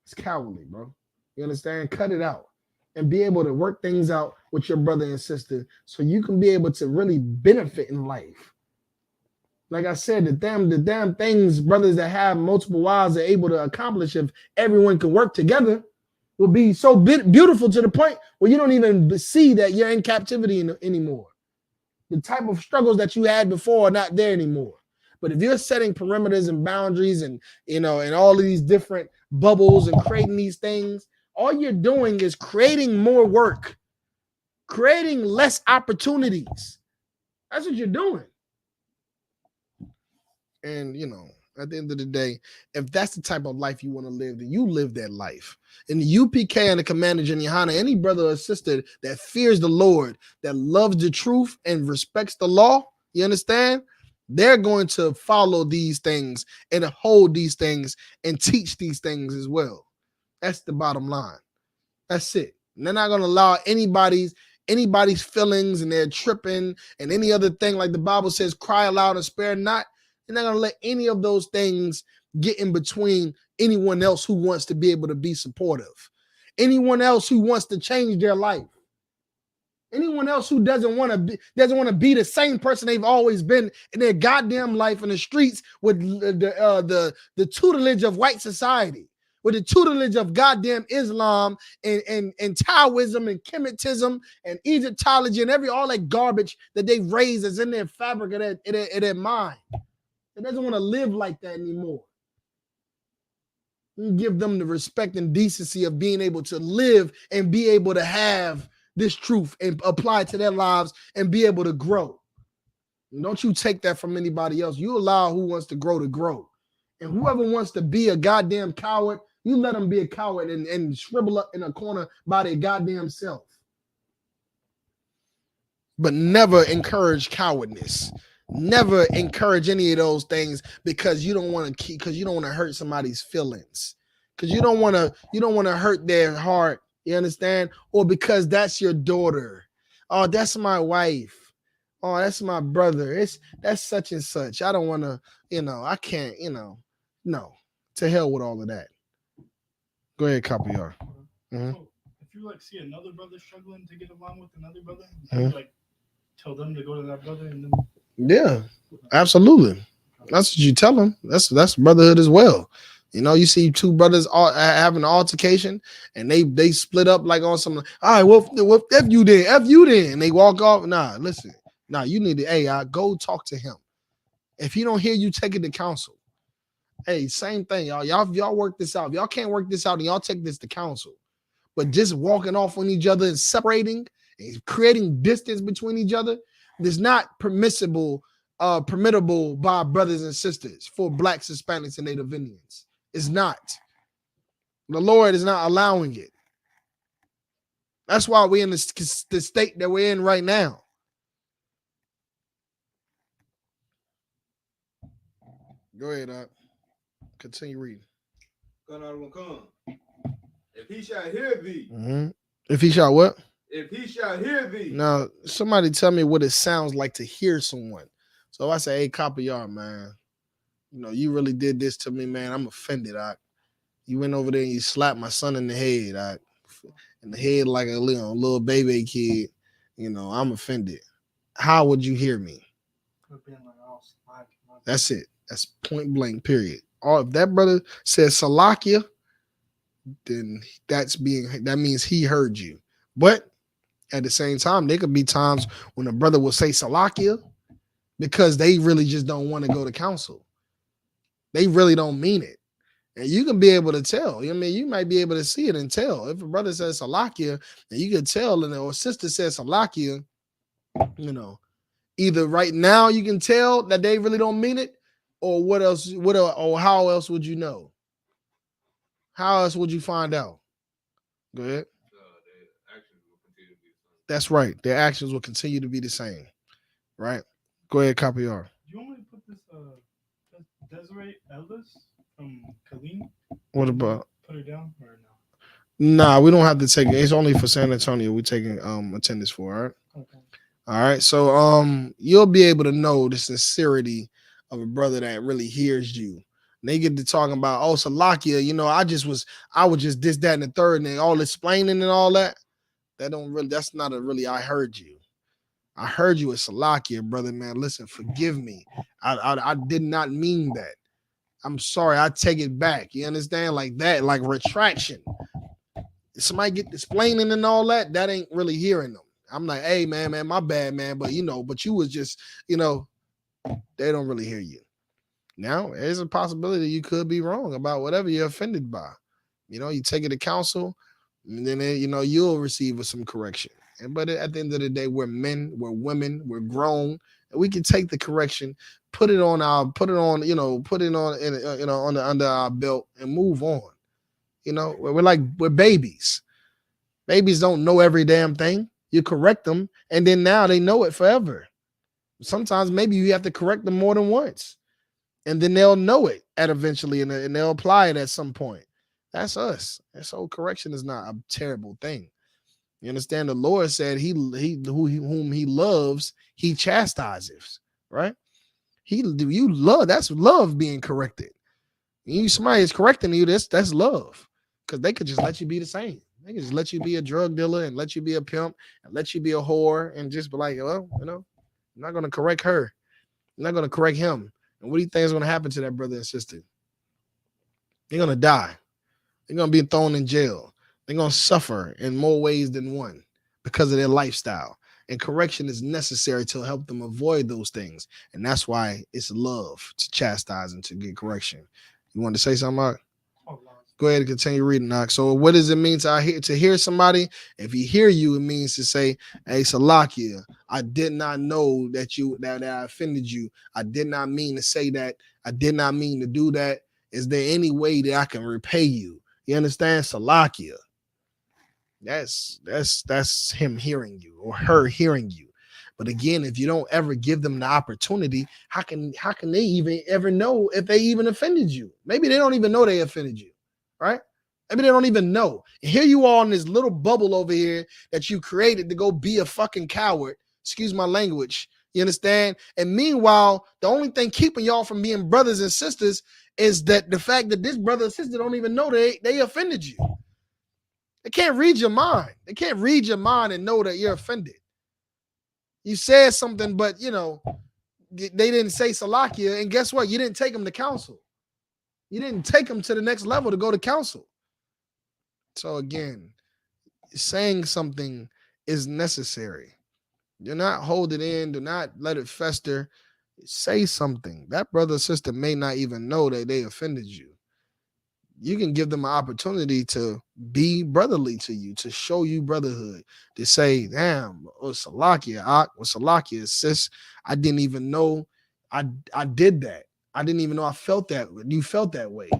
It's cowardly, bro. You understand? Cut it out and be able to work things out with your brother and sister so you can be able to really benefit in life. Like I said, the damn things brothers that have multiple wives are able to accomplish if everyone can work together will be so beautiful to the point where you don't even see that you're in captivity anymore. The type of struggles that you had before are not there anymore. But if you're setting perimeters and boundaries and and all of these different bubbles and creating these things, all you're doing is creating more work, creating less opportunities. That's what you're doing. And At the end of the day, if that's the type of life you want to live, then you live that life. And the UPK and the Commander Janyahana, any brother or sister that fears the Lord, that loves the truth and respects the law, you understand? They're going to follow these things and hold these things and teach these things as well. That's the bottom line. That's it. And they're not going to allow anybody's feelings and they're tripping and any other thing, like the Bible says, cry aloud and spare not. They're not going to let any of those things get in between anyone else who wants to be able to be supportive, anyone else who wants to change their life, anyone else who doesn't want to be the same person they've always been in their goddamn life in the streets with the tutelage of white society, with the tutelage of goddamn Islam and Taoism and Kemetism and Egyptology and all that garbage that they raise is in their fabric of their mind. It doesn't want to live like that anymore. You give them the respect and decency of being able to live and be able to have this truth and apply it to their lives and be able to grow. And don't you take that from anybody else. You allow who wants to grow to grow. And whoever wants to be a goddamn coward, you let them be a coward and shrivel up in a corner by their goddamn self. But never encourage cowardness. Never encourage any of those things because you don't want to hurt somebody's feelings. Because you don't want to hurt their heart. You understand? Or because that's your daughter. Oh, that's my wife. Oh, that's my brother. That's such and such. I don't want to, I can't, no. To hell with all of that. Go ahead, Copy R. Mm-hmm. So if you see another brother struggling to get along with another brother, you tell them to go to that brother and then. Yeah, absolutely. That's what you tell them. That's brotherhood as well. You see two brothers all having an altercation and they split up like on some. All right, well, F you then. And they walk off. Nah, listen. Nah, you need to. Go talk to him. If he don't hear you, take it to counsel. Hey, same thing, y'all. Y'all work this out. If y'all can't work this out, and y'all take this to counsel. But just walking off on each other and separating and creating distance between each other. It's not permissible by brothers and sisters for Blacks, Hispanics, and Native Indians. It's not. The Lord is not allowing it. That's why we're in the state that we're in right now. Go ahead, continue reading. If he shall hear thee. Mm-hmm. If he shall what? If he shall hear thee. Now, somebody tell me what it sounds like to hear someone. So I say, hey, Copy R, man, you really did this to me, man. I'm offended. You went over there and you slapped my son in the head. In the head like a little baby kid. I'm offended. How would you hear me? That's it. That's point blank, period. Or if that brother says Salakia, then that means he heard you. But at the same time, there could be times when a brother will say Salakia because they really just don't want to go to counsel. They really don't mean it. And you can be able to tell. You might be able to see it and tell. If a brother says Salakia, and you can tell, or a sister says Salakia, either right now you can tell that they really don't mean it, or what else? Or how else would you know? How else would you find out? Go ahead. That's right. Their actions will continue to be the same. Right? Go ahead, Copy R. Do you want me to put this Desiree Ellis from Killeen? What about? Put her down or no? Nah, we don't have to take it. It's only for San Antonio. We're taking attendance for, all right? Okay. All right. So you'll be able to know the sincerity of a brother that really hears you. And they get to talking about, oh, Salakia, I was just this, that, and the third, and all explaining and all that. That's not a really I heard you. I heard you at Salakia, brother, man. Listen, forgive me. I did not mean that. I'm sorry. I take it back. You understand? Like that, like retraction. Somebody get explaining and all that. That ain't really hearing them. I'm like, hey, man, my bad, man. But you was just, they don't really hear you. Now, there's a possibility you could be wrong about whatever you're offended by. You take it to counsel, and then, you'll receive some correction. But at the end of the day, we're men, we're women, we're grown, and we can take the correction, put it on, under our belt and move on. We're babies. Babies don't know every damn thing. You correct them, and then now they know it forever. Sometimes maybe you have to correct them more than once, and then they'll know it eventually, and they'll apply it at some point. That's us. And so correction is not a terrible thing. You understand? The Lord said whom he loves, he chastises, right? That's love being corrected. Somebody is correcting you, that's love. Because they could just let you be the same. They could just let you be a drug dealer and let you be a pimp and let you be a whore and just be like, well, I'm not going to correct her. I'm not going to correct him. And what do you think is going to happen to that brother and sister? They're going to die. They're going to be thrown in jail. They're going to suffer in more ways than one because of their lifestyle. And correction is necessary to help them avoid those things. And that's why it's love to chastise and to get correction. You want to say something, Mark? Go ahead and continue reading, Knox. So what does it mean to hear somebody? If he hear you, it means to say, hey, Salakia, I did not know that I offended you. I did not mean to say that. I did not mean to do that. Is there any way that I can repay you? You understand? Salakia. That's him hearing you or her hearing you. But again, if you don't ever give them the opportunity, how can they even ever know if they even offended you? Maybe they don't even know they offended you, right? Maybe they don't even know. And here you are in this little bubble over here that you created to go be a fucking coward. Excuse my language. You understand? And meanwhile, the only thing keeping y'all from being brothers and sisters is that the fact that this brother and sister don't even know they offended you. They can't read your mind. They can't read your mind and know that you're offended. You said something, but they didn't say Salakia, and guess what? You didn't take them to counsel. You didn't take them to the next level to go to counsel. So again, saying something is necessary. Do not hold it in. Do not let it fester. Say something. That brother or sister may not even know that they offended you. You can give them an opportunity to be brotherly to you, to show you brotherhood, to say, damn, Salakia, Salakia, sis, I didn't even know I did that. I didn't even know I felt that. You felt that way.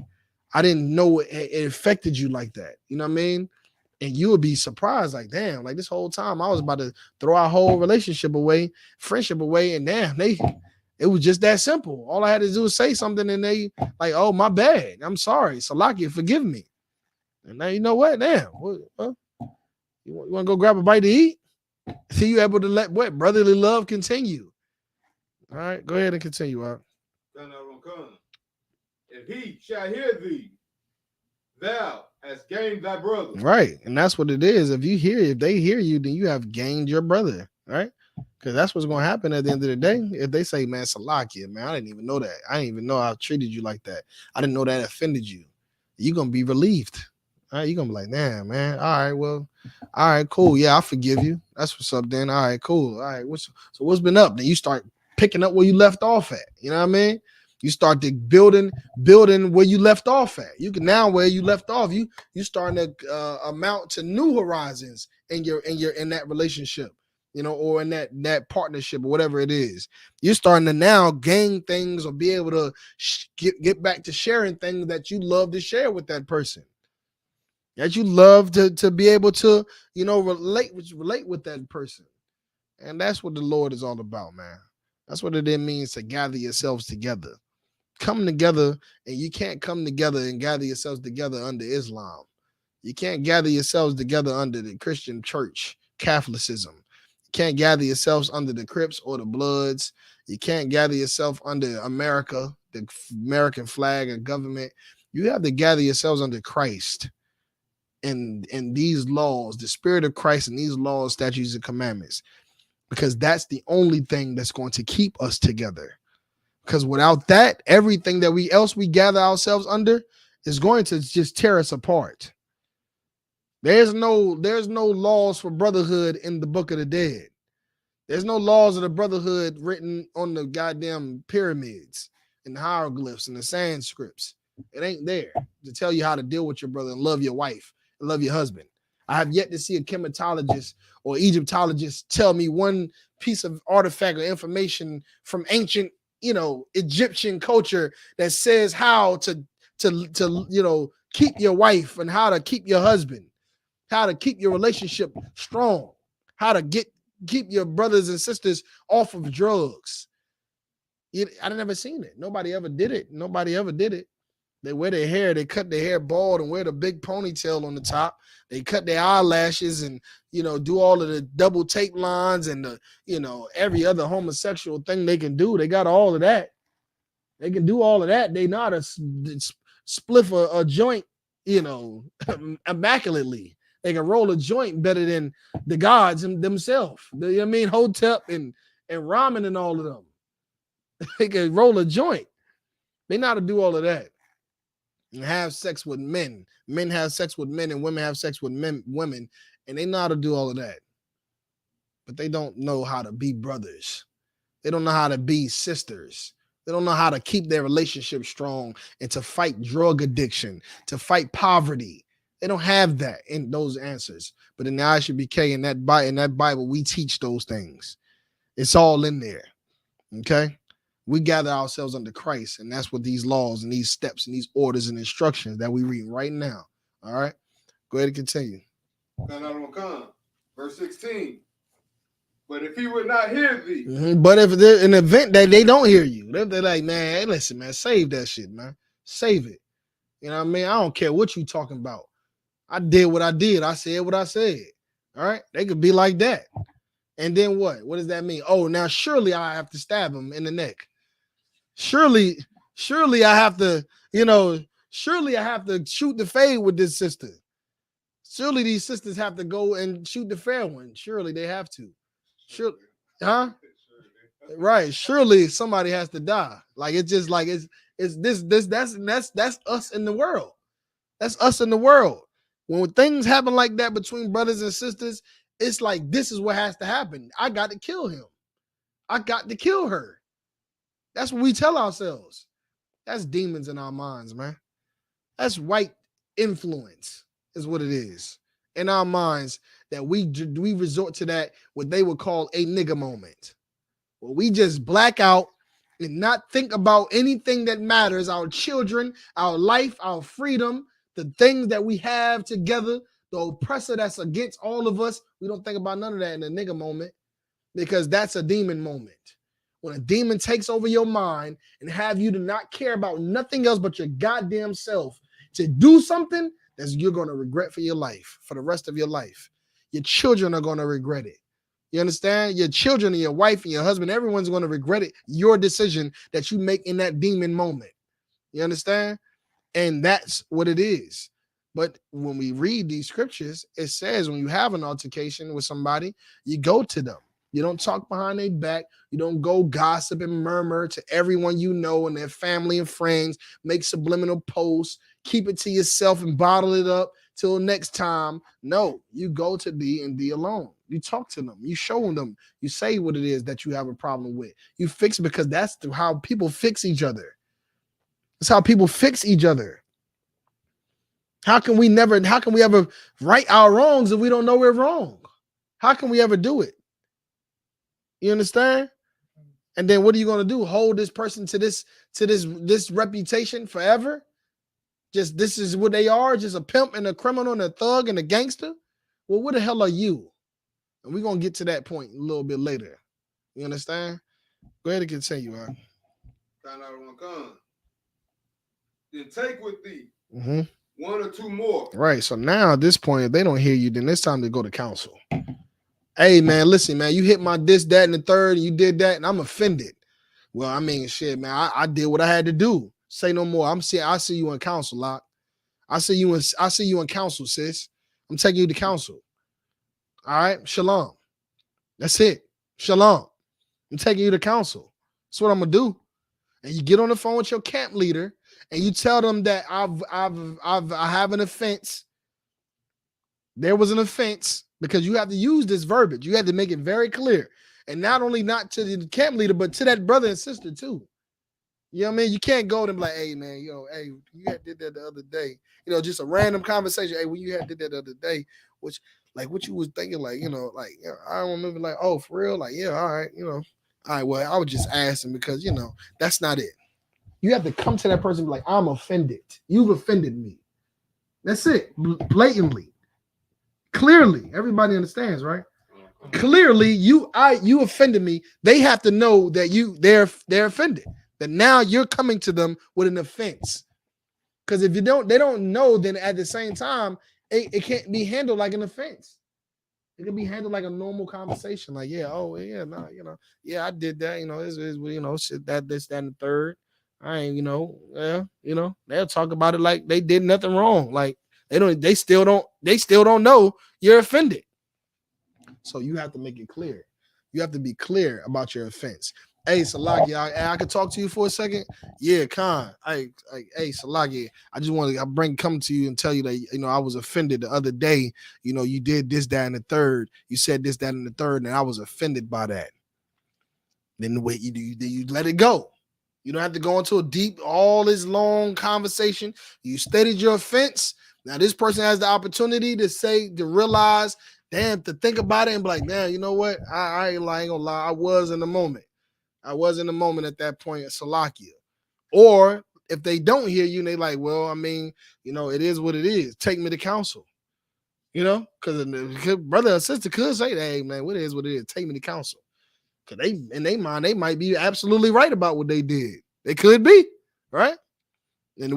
I didn't know it affected you like that. You know what I mean? And you would be surprised, like, damn, like this whole time I was about to throw our whole relationship away, friendship away, and damn, it was just that simple. All I had to do was say something, and they like, oh, my bad. I'm sorry. Salakia, forgive me. And now you know what? Damn. You want to go grab a bite to eat? See, you able to let what brotherly love continue. All right, go ahead and continue, Out. If he shall hear thee, thou hast gained thy brother. Right, and that's what it is. If they hear you, then you have gained your brother, right? Because that's what's going to happen at the end of the day. If they say, man, Salakia, man, I didn't even know that. I didn't even know I treated you like that. I didn't know that offended you. You're going to be relieved. All right, you're going to be like, damn, man. All right, well, all right, cool. Yeah, I forgive you. That's what's up then. All right, cool. All right, what's been up? Then you start picking up where you left off at. You know what I mean? You start to building where you left off at. You can now where you left off, you starting to amount to new horizons in that relationship, or in that partnership or whatever it is. You're starting to now gain things or be able to get back to sharing things that you love to share with that person. That you love to be able to, relate with that person. And that's what the Lord is all about, man. That's what it means to gather yourselves together. Come together, and you can't come together and gather yourselves together under Islam. You can't gather yourselves together under the Christian church, Catholicism. You can't gather yourselves under the Crips or the Bloods. You can't gather yourself under America, the American flag and government. You have to gather yourselves under Christ and these laws, the spirit of Christ and these laws, statutes, and commandments, because that's the only thing that's going to keep us together. Because without that, everything that we gather ourselves under is going to just tear us apart. There's no laws for brotherhood in the Book of the Dead. There's no laws of the brotherhood written on the goddamn pyramids and the hieroglyphs and the Sanskrips. It ain't there to tell you how to deal with your brother and love your wife and love your husband. I have yet to see a chematologist or Egyptologist tell me one piece of artifact or information from ancient, Egyptian culture that says how to keep your wife and how to keep your husband, how to keep your relationship strong, how to keep your brothers and sisters off of drugs. I never seen it. Nobody ever did it. They wear their hair, they cut their hair bald and wear the big ponytail on the top. They cut their eyelashes and, do all of the double tape lines and every other homosexual thing they can do. They got all of that. They can do all of that. They know how to spliff a joint, immaculately. They can roll a joint better than the gods themselves. You know what I mean? Hotep and Ramen and all of them. They can roll a joint. They know how to do all of that. And have sex with men. Men have sex with men and women have sex with women. And they know how to do all of that. But they don't know how to be brothers. They don't know how to be sisters. They don't know how to keep their relationship strong and to fight drug addiction, to fight poverty. They don't have that in those answers. But in the I.S.U.P.K, in that Bible, we teach those things. It's all in there. Okay? We gather ourselves under Christ, and that's what these laws and these steps and these orders and instructions that we read right now. All right? Go ahead and continue. Verse 16. But if he would not hear thee. But if there's an event that they don't hear you, they're like, man, hey, listen, man, save that shit, man. Save it. You know what I mean? I don't care what you talking about. I did what I did. I said what I said. All right? They could be like that. And then what? What does that mean? Oh, now surely I have to stab him in the neck. Surely I have to, surely I have to shoot the fade with this sister. Surely these sisters have to go and shoot the fair one. Surely they have to. Surely, huh? Right. Surely somebody has to die. Like it's just like it's that's us in the world. That's us in the world. When things happen like that between brothers and sisters, it's like this is what has to happen. I got to kill him. I got to kill her. That's what we tell ourselves. That's demons in our minds, man. That's white influence is what it is in our minds, that we resort to that, what they would call a nigga moment, where we just black out and not think about anything that matters, our children, our life, our freedom, the things that we have together, the oppressor that's against all of us. We don't think about none of that in a nigga moment, because that's a demon moment. When a demon takes over your mind and have you to not care about nothing else but your goddamn self, to do something that you're going to regret for your life, for the rest of your life. Your children are going to regret it. You understand? Your children and your wife and your husband, everyone's going to regret it, your decision that you make in that demon moment. You understand? And that's what it is. But when we read these scriptures, it says when you have an altercation with somebody, you go to them. You don't talk behind their back. You don't go gossip and murmur to everyone you know and their family and friends, make subliminal posts, keep it to yourself and bottle it up till next time. No, you go to D and D alone. You talk to them. You show them. You say what it is that you have a problem with. You fix it, because that's how people fix each other. That's how people fix each other. How can we ever right our wrongs if we don't know we're wrong? How can we ever do it? You understand? And then what are you going to do? Hold this person to this reputation forever? Just this is what they are, just a pimp and a criminal and a thug and a gangster? Well, what the hell are you? And we're going to get to that point a little bit later. You understand? Go ahead and continue, man. Then take with thee one or two more. Right. So now at this point, if they don't hear you, then it's time to go to counsel. Hey, man, listen, man, you hit my this, that, and the third, and you did that, and I'm offended. Well, I mean, shit, man, I did what I had to do. Say no more. I see you in counsel, Lock. I see you in counsel, sis. I'm taking you to counsel. All right, shalom. That's it. Shalom. I'm taking you to counsel. That's what I'm gonna do. And you get on the phone with your camp leader, and you tell them that I have an offense. There was an offense. Because you have to use this verbiage. You have to make it very clear. And not only not to the camp leader, but to that brother and sister too. You know what I mean? You can't go to them like, hey, man, hey, you had did that the other day. Just a random conversation. Hey, when you had did that the other day, which like what you was thinking, like, like, I don't remember, like, oh, for real, like, yeah, all right, all right, well, I was just asking because that's not it. You have to come to that person and be like, I'm offended. You've offended me. That's it. Blatantly, clearly, everybody understands, right? Clearly, you offended me. They have to know that they're offended. That now you're coming to them with an offense. Because if they don't know, then at the same time, it can't be handled like an offense. It can be handled like a normal conversation. Like, yeah, oh yeah, no, yeah, I did that. Shit, that, this, that, and the third. I ain't, they'll talk about it like they did nothing wrong. Like they still don't know you're offended. So you have to make it clear. You have to be clear about your offense. Hey, Salaki, I could talk to you for a second. Yeah, Khan. Hey, Salaki, I just want to come to you and tell you that I was offended the other day. You did this, that, and the third. You said this, that, and the third, and I was offended by that. Then the way you let it go. You don't have to go into a deep, all this long conversation. You stated your offense. Now this person has the opportunity to realize, damn, to think about it and be like, man, you know what? I ain't gonna lie. I was in the moment at that point at Salakia. Or if they don't hear you and they like, well, I mean, it is what it is. Take me to counsel. Because brother or sister could say that, hey, man, what it is what it is. Take me to counsel. Because in their mind, they might be absolutely right about what they did. They could be, right? And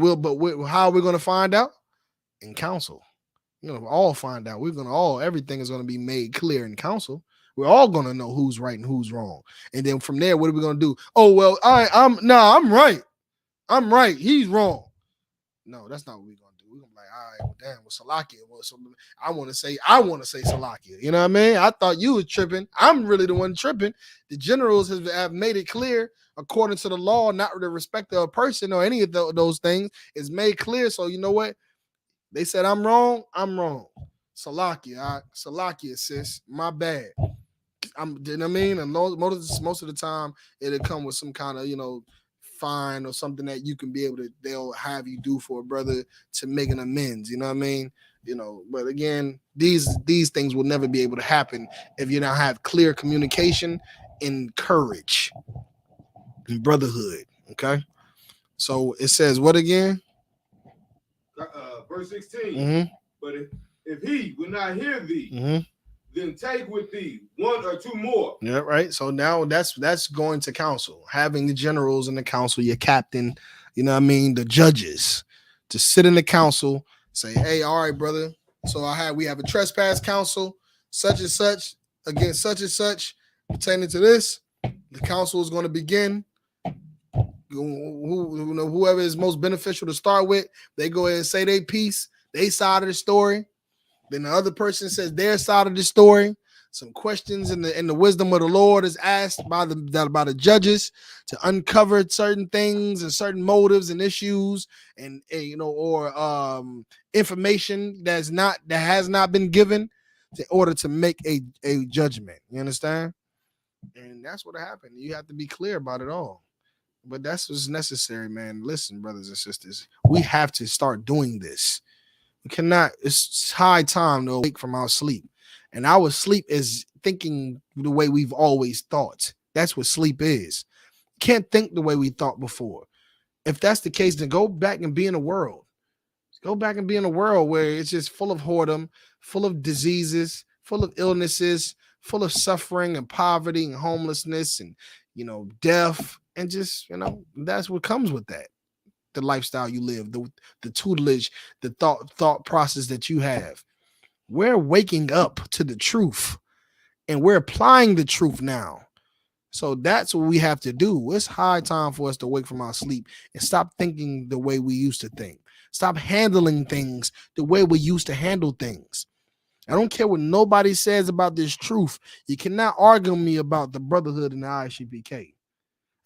how are we going to find out? In counsel. All find out. Everything is going to be made clear in counsel. We're all going to know who's right and who's wrong. And then from there, what are we going to do? Oh, well, I'm right. I'm right. He's wrong. No, that's not what we're going to do. We're going to be like, all right, well, damn, Salakia. I want to say Salakia. You know what I mean? I thought you was tripping. I'm really the one tripping. The generals have made it clear, according to the law, not the respect of a person or any of those things is made clear. So you know what? They said I'm wrong. I'm wrong. Salakia, Salakia, sis. My bad. You know what I mean? And most of the time, it'll come with some kind of, fine or something that you can be able to, they'll have you do for a brother to make an amends. You know what I mean? But again, these things will never be able to happen if you don't have clear communication and courage and brotherhood. Okay? So it says what again? Verse 16. Mm-hmm. But if he will not hear thee, then take with thee one or two more. Yeah, right. So now that's going to council, having the generals in the council, your captain, the judges, to sit in the council, say, hey, all right, brother. So we have a trespass council, such and such, against such and such, pertaining to this. The council is going to begin. Whoever is most beneficial to start with, they go ahead and say their piece, their side of the story. Then the other person says their side of the story. Some questions in the wisdom of the Lord is asked by the judges to uncover certain things and certain motives and issues and or information that has not been given in order to make a judgment. You understand? And that's what happened. You have to be clear about it all. But that's what's necessary, man. Listen, brothers and sisters, we have to start doing this. We cannot. It's high time to awake from our sleep. And our sleep is thinking the way we've always thought. That's what sleep is. Can't think the way we thought before. If that's the case, then go back and be in a world. Go back and be in a world where it's just full of whoredom, full of diseases, full of illnesses, full of suffering and poverty and homelessness and, death. And just, that's what comes with that. The lifestyle you live, the tutelage, the thought process that you have. We're waking up to the truth and we're applying the truth now. So that's what we have to do. It's high time for us to wake from our sleep and stop thinking the way we used to think. Stop handling things the way we used to handle things. I don't care what nobody says about this truth. You cannot argue with me about the Brotherhood and the I.S.U.P.K.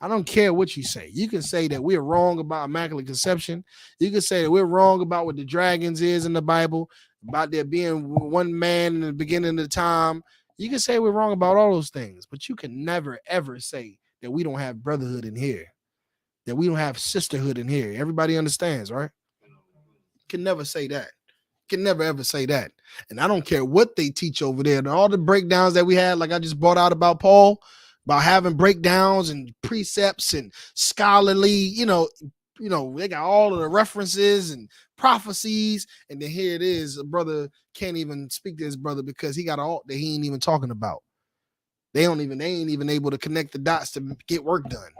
I don't care what you say. You can say that we're wrong about Immaculate Conception. You can say that we're wrong about what the dragons is in the Bible, about there being one man in the beginning of the time. You can say we're wrong about all those things, but you can never, ever say that we don't have brotherhood in here, that we don't have sisterhood in here. Everybody understands, right? You can never say that. Can never ever say that. And I don't care what they teach over there. And all the breakdowns that we had, like I just brought out about Paul, about having breakdowns and precepts and scholarly, they got all of the references and prophecies. And then here it is, a brother can't even speak to his brother because he got all that he ain't even talking about. They ain't even able to connect the dots to get work done.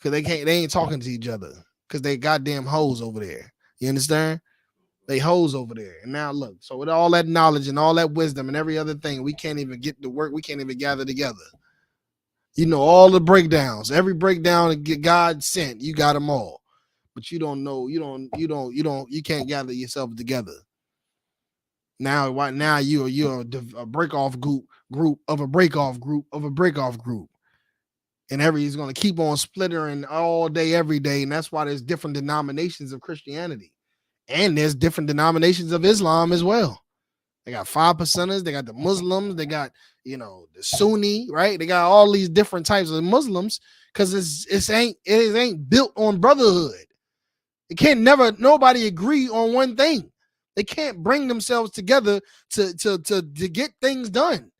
Because they ain't talking to each other. Because they goddamn hoes over there. You understand? They hoes over there. And now look, so with all that knowledge and all that wisdom and every other thing, we can't even get to work. We can't even gather together. You know, all the breakdowns, every breakdown that God sent, you got them all. But you don't know, you can't gather yourself together. Now you're a break-off group of a break-off group of a break-off group. And he's going to keep on splittering all day, every day. And that's why there's different denominations of Christianity. And there's different denominations of Islam as well. They got 5%ers, they got the Muslims, they got, the Sunni, right? They got all these different types of Muslims because it ain't built on brotherhood. It can't nobody agree on one thing. They can't bring themselves together to get things done.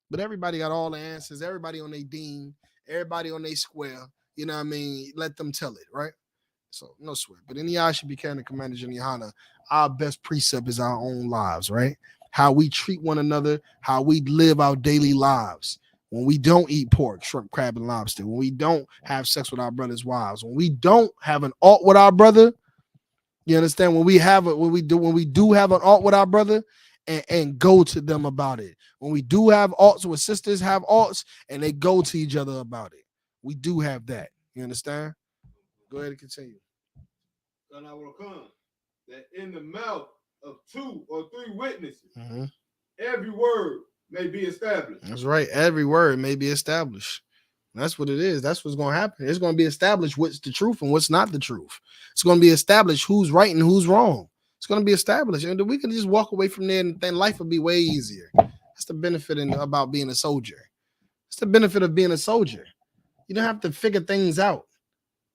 But everybody got all the answers, everybody on their deen, everybody on their square, you know what I mean? Let them tell it, right? So no sweat. But in the I.S.U.P.K and the Commander in Johanna, our best precept is our own lives, right? How we treat one another, how we live our daily lives. When we don't eat pork, shrimp, crab, and lobster, when we don't have sex with our brother's wives, when we don't have an alt with our brother, you understand? When we do have an alt with our brother, and go to them about it. When we do have alts with sisters, have alts, and they go to each other about it. We do have that. You understand? Go ahead and continue. And I will come that in the mouth of 2 or 3 witnesses, every word may be established. That's right. Every word may be established. That's what it is. That's what's going to happen. It's going to be established what's the truth and what's not the truth. It's going to be established who's right and who's wrong. It's going to be established. And we can just walk away from there and then life will be way easier. That's the benefit about being a soldier. It's the benefit of being a soldier. You don't have to figure things out.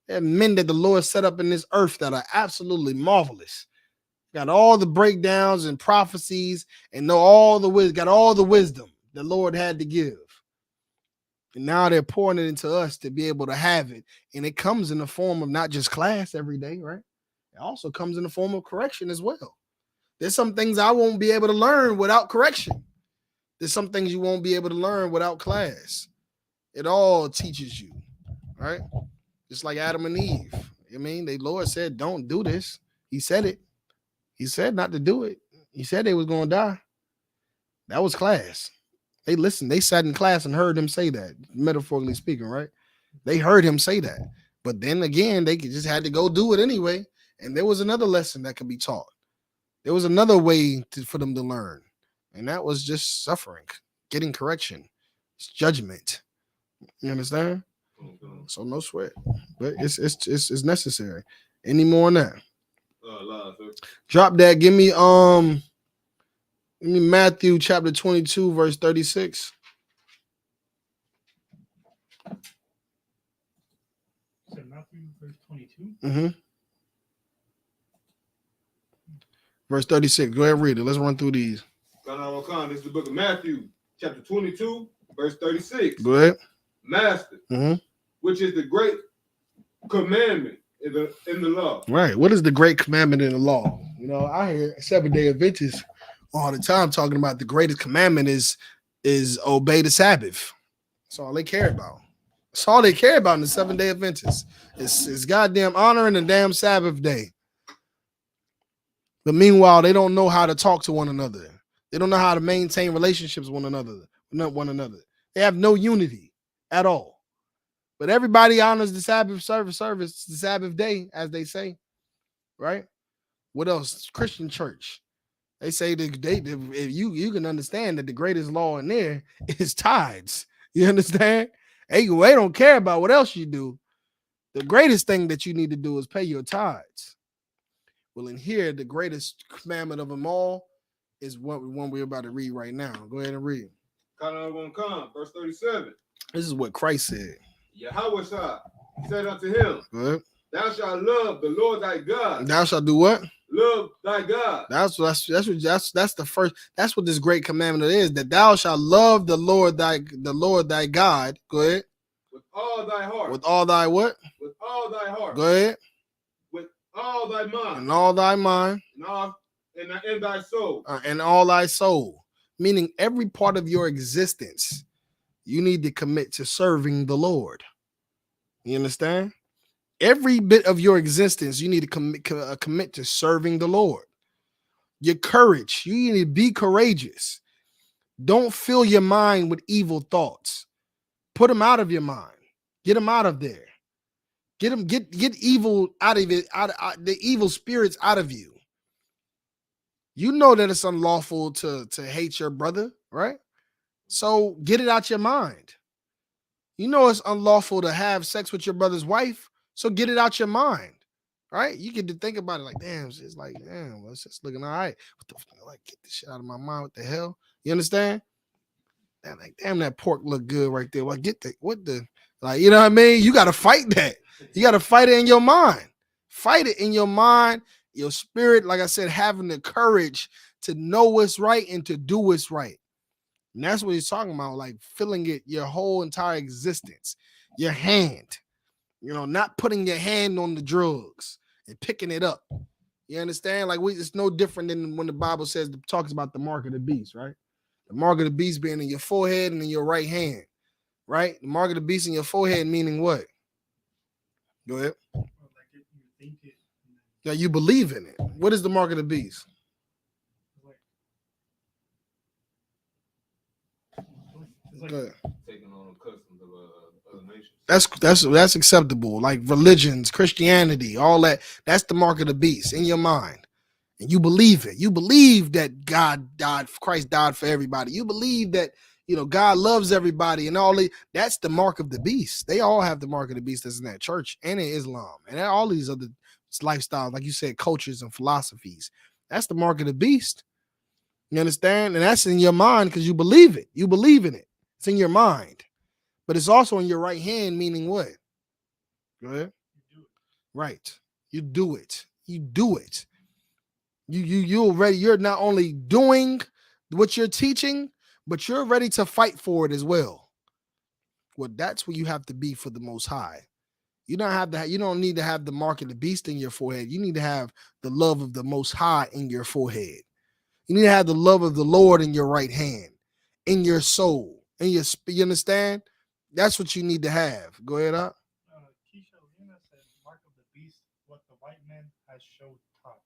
There are men that the Lord set up in this earth that are absolutely marvelous. Got all the breakdowns and prophecies and got all the wisdom the Lord had to give. And now they're pouring it into us to be able to have it. And it comes in the form of not just class every day, right? It also comes in the form of correction as well. There's some things I won't be able to learn without correction. There's some things you won't be able to learn without class. It all teaches you, right? Just like Adam and Eve. I mean, the Lord said, don't do this. He said it. He said not to do it. He said they was going to die. That was class. They listened. They sat in class and heard him say that, metaphorically speaking, right? They heard him say that. But then again, they just had to go do it anyway. And there was another lesson that could be taught. There was another way for them to learn. And that was just suffering, getting correction. It's judgment. You understand? So no sweat. But it's necessary. Any more on that? Drop that. Give me Matthew chapter 22, verse 36. So Matthew verse 22. Verse 36. Go ahead and read it. Let's run through these. This is the book of Matthew, chapter 22, verse 36. Go ahead. Master, which is the great commandment in the law. Right. What is the great commandment in the law? I hear Seventh-day Adventists all the time talking about the greatest commandment is obey the Sabbath. That's all they care about. That's all they care about in the Seventh-day Adventists. It's goddamn honoring the damn Sabbath day. But meanwhile, they don't know how to talk to one another. They don't know how to maintain relationships with one another. They have no unity at all. But everybody honors the Sabbath service, the Sabbath day, as they say, right? What else? Christian church. They say if you can understand that the greatest law in there is tithes. You understand? They don't care about what else you do. The greatest thing that you need to do is pay your tithes. Well, in here, the greatest commandment of them all is one we're about to read right now. Go ahead and read. Verse 37. This is what Christ said. Yahweh said unto him, Go ahead. Thou shalt love the Lord thy God. Thou shalt do what? love thy God. That's the first. That's what this great commandment is, that thou shalt love the Lord thy God. Go ahead. With all thy heart. With all thy what? With all thy heart. Go ahead. With all thy mind. And all thy mind. And thy soul. And all thy soul. Meaning every part of your existence, you need to commit to serving the Lord. You understand? Every bit of your existence, you need to commit to serving the Lord. Your courage, you need to be courageous. Don't fill your mind with evil thoughts. Put them out of your mind. Get them out of there. Get evil out of it, out the evil spirits out of you. You know that it's unlawful to hate your brother, right? So get it out your mind. You know it's unlawful to have sex with your brother's wife, so get it out your mind, right? You get to think about it like, damn, it's like, damn, well, it's just looking all right. What the fuck, like, get this shit out of my mind. What the hell? You understand? And like, damn, that pork look good right there. Well, get the like, you know what I mean? You got to fight that. You got to fight it in your mind. Fight it in your mind, your spirit. Like I said, having the courage to know what's right and to do what's right. And that's what he's talking about, like filling it your whole entire existence, your hand, you know, not putting your hand on the drugs and picking it up. You understand? Like it's no different than when the Bible talks about the mark of the beast, right? The mark of the beast being in your forehead and in your right hand, right? The mark of the beast in your forehead meaning what? Go ahead. Now you believe in it. What is the mark of the beast? Taking on the customs of other nations. That's acceptable. Like religions, Christianity, all that. That's the mark of the beast in your mind, and you believe it. You believe that Christ died for everybody. You believe that God loves everybody, and all that. That's the mark of the beast. They all have the mark of the beast that's in that church and in Islam and all these other lifestyles, like you said, cultures and philosophies. That's the mark of the beast. You understand? And that's in your mind because you believe it. You believe in it. It's in your mind, but it's also in your right hand, meaning what? Go ahead. Right. You do it. You do it. You're ready. You're not only doing what you're teaching, but you're ready to fight for it as well. Well, that's what you have to be for the Most High. You don't need to have the mark of the beast in your forehead. You need to have the love of the Most High in your forehead. You need to have the love of the Lord in your right hand, in your soul. And you understand? That's what you need to have. Go ahead, up. Keisha Lena said, mark of the beast, what the white man has taught.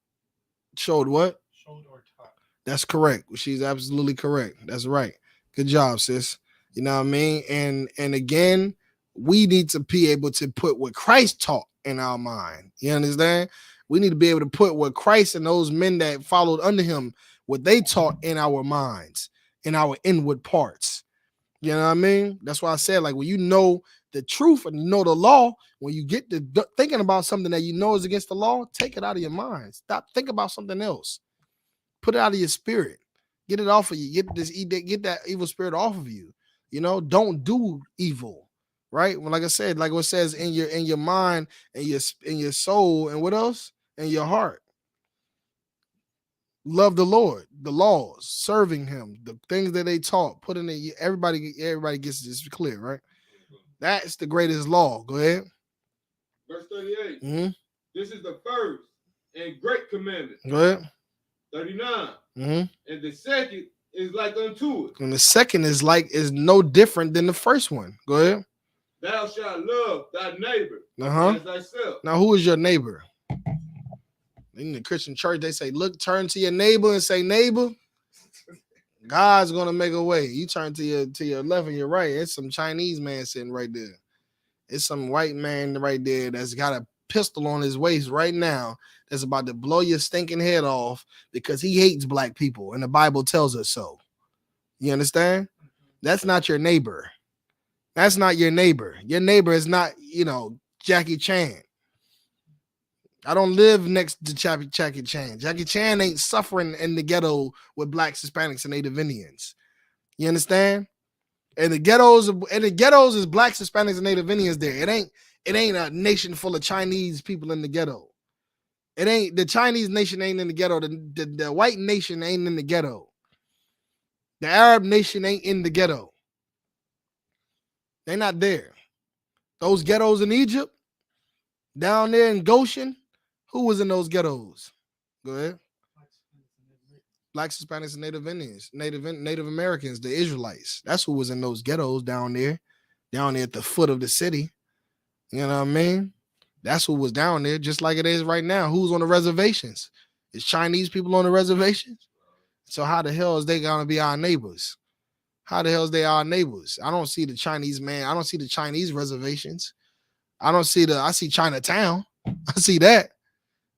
Showed what? Showed or taught. That's correct. She's absolutely correct. That's right. Good job, sis. You know what I mean? And again, we need to be able to put what Christ taught in our mind. You understand? We need to be able to put what Christ and those men that followed under him, what they taught in our minds, in our inward parts. You know what I mean? That's why I said, like, when you know the truth and you know the law, when you get to thinking about something that you know is against the law, take it out of your mind. Stop thinking about something else. Put it out of your spirit. Get it off of you. Get that evil spirit off of you. Don't do evil, right? Well, like I said, like what it says in your mind and in your soul, and what else? In your heart. Love the Lord, the laws, serving him, the things that they taught, putting it. Everybody gets this clear, right? That's the greatest law. Go ahead. Verse 38. Mm-hmm. This is the first and great commandment. Go ahead. 39. Mm-hmm. And the second is like unto it. And the second is no different than the first one. Go ahead. Thou shalt love thy neighbor as thyself. Now, who is your neighbor? In the Christian church, they say, look, turn to your neighbor and say, neighbor, God's going to make a way. You turn to your left and your right. It's some Chinese man sitting right there. It's some white man right there that's got a pistol on his waist right now that's about to blow your stinking head off because he hates black people, and the Bible tells us so. You understand? That's not your neighbor. That's not your neighbor. Your neighbor is not, Jackie Chan. I don't live next to Jackie Chan. Jackie Chan ain't suffering in the ghetto with blacks, Hispanics, and Native Indians. You understand? And the ghettos is blacks, Hispanics, and Native Indians there. It ain't a nation full of Chinese people in the ghetto. It ain't the Chinese nation ain't in the ghetto. The white nation ain't in the ghetto. The Arab nation ain't in the ghetto. They're not there. Those ghettos in Egypt, down there in Goshen, who was in those ghettos? Go ahead. Blacks, Hispanics, and Native Indians, Native Americans, the Israelites. That's who was in those ghettos down there at the foot of the city. You know what I mean? That's who was down there, just like it is right now. Who's on the reservations? Is Chinese people on the reservations? So how the hell is they gonna be our neighbors? How the hell is they our neighbors? I don't see the Chinese man. I don't see the Chinese reservations. I see Chinatown. I see that.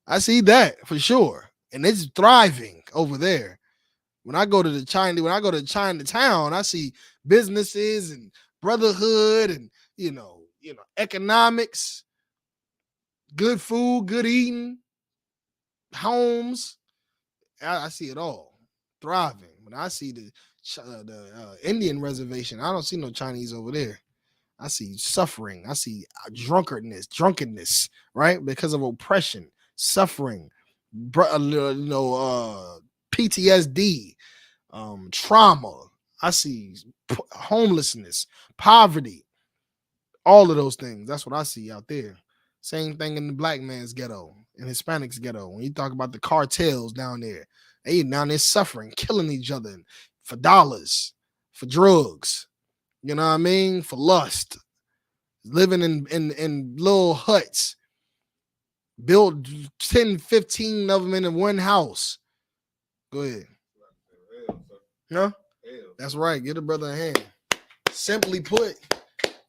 I see that for sure. And it's thriving over there. When I go to Chinatown, I see businesses and Brotherhood and economics, good food, good eating, homes. I see it all thriving. When I see the Indian reservation, I don't see no Chinese over there. I see suffering. I see drunkenness, right? Because of oppression, suffering, PTSD, trauma. I see homelessness, poverty, all of those things. That's what I see out there. Same thing in the black man's ghetto, in Hispanics ghetto. When you talk about the cartels down there, they down there suffering, killing each other for dollars, for drugs. You know what I mean? For lust, living in little huts, build 10, 15 of them in one house. Go ahead. Huh? That's right. Get a brother a hand. Simply put,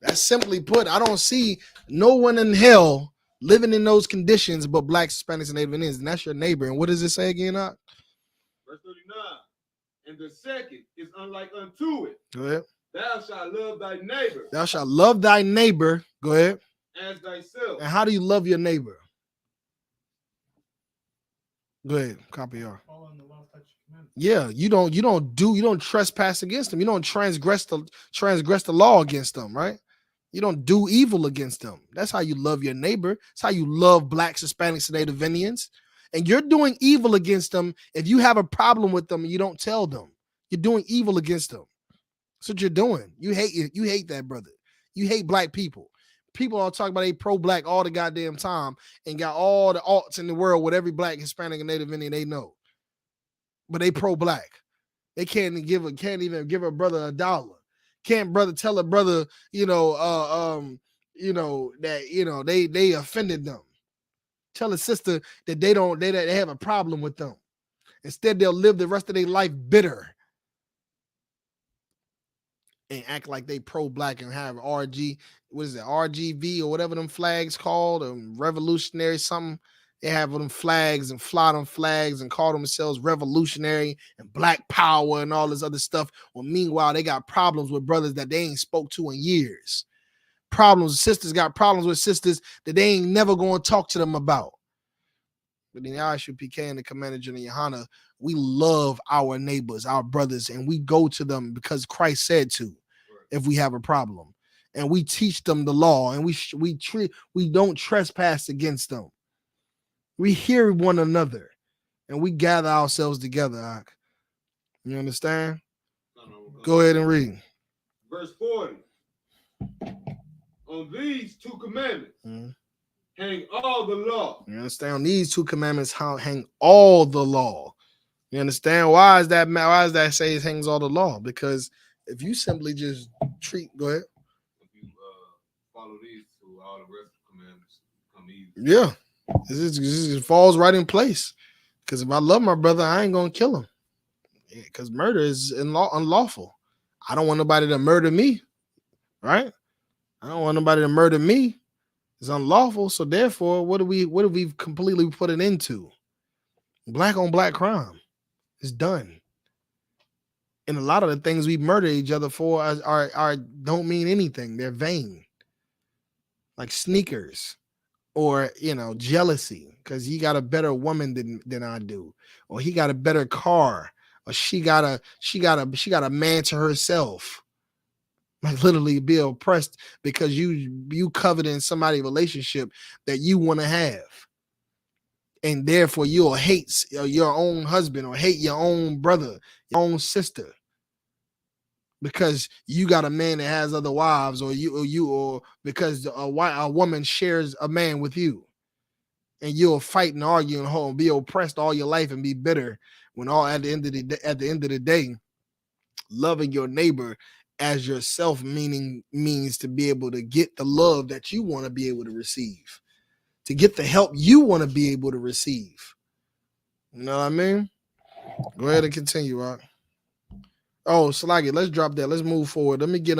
I don't see no one in hell living in those conditions but blacks, Hispanics, and Native Indians. And that's your neighbor. And what does it say again, Doc? Verse 39. And the second is unlike unto it. Go ahead. Thou shalt love thy neighbor. Thou shalt love thy neighbor. Go ahead. As thyself. And how do you love your neighbor? Go ahead. Copy R. Yeah, you don't trespass against them. You don't transgress the law against them, right? You don't do evil against them. That's how you love your neighbor. That's how you love blacks, Hispanics, and Native Indians. And you're doing evil against them if you have a problem with them and you don't tell them. You're doing evil against them. That's what you're doing. You hate that brother. You hate black people. People are talking about they pro-black all the goddamn time and got all the alts in the world with every black, Hispanic, and Native Indian they know. But they pro-black. They can't even give a brother $1. Can't brother tell a brother, that they offended them. Tell a sister that they have a problem with them. Instead, they'll live the rest of their life bitter and act like they pro-black and have RGV or whatever them flags called, revolutionary something. They have them flags and fly them flags and call themselves revolutionary and black power and all this other stuff. Well, meanwhile, they got problems with brothers that they ain't spoke to in years. Sisters got problems with sisters that they ain't never going to talk to them about. But in the I.S.U.P.K and the Commander General Yohana, we love our neighbors, our brothers, and we go to them because Christ said to if we have a problem. And we teach them the law, and we don't trespass against them. We hear one another, and we gather ourselves together. Ak. You understand? Go ahead and read. Verse 40. On these two commandments hang all the law. You understand? On these two commandments hang all the law. You understand? Why is that say it hangs all the law? Because if you simply just go ahead. If you follow these two, all the rest of the commandments come easy. Yeah. This falls right in place. Because if I love my brother, I ain't going to kill him. Because murder is unlawful. I don't want nobody to murder me. Right? I don't want nobody to murder me. It's unlawful. So therefore, what do we completely put it into? Black on black crime. It's done. And a lot of the things we murder each other for are don't mean anything. They're vain. Like sneakers. Or jealousy because he got a better woman than I do, or he got a better car, or she got a man to herself. Like literally be oppressed because you coveted in somebody's relationship that you want to have, and therefore you'll hate your own husband or hate your own brother, your own sister, because you got a man that has other wives, or because a woman shares a man with you, and you'll fight and argue and be oppressed all your life and be bitter when all at the end of the day, loving your neighbor as yourself means to be able to get the love that you want to be able to receive, to get the help you want to be able to receive. You know what I mean? Go ahead and continue, Rock. Oh, Slaggy, let's drop that. Let's move forward. Let me get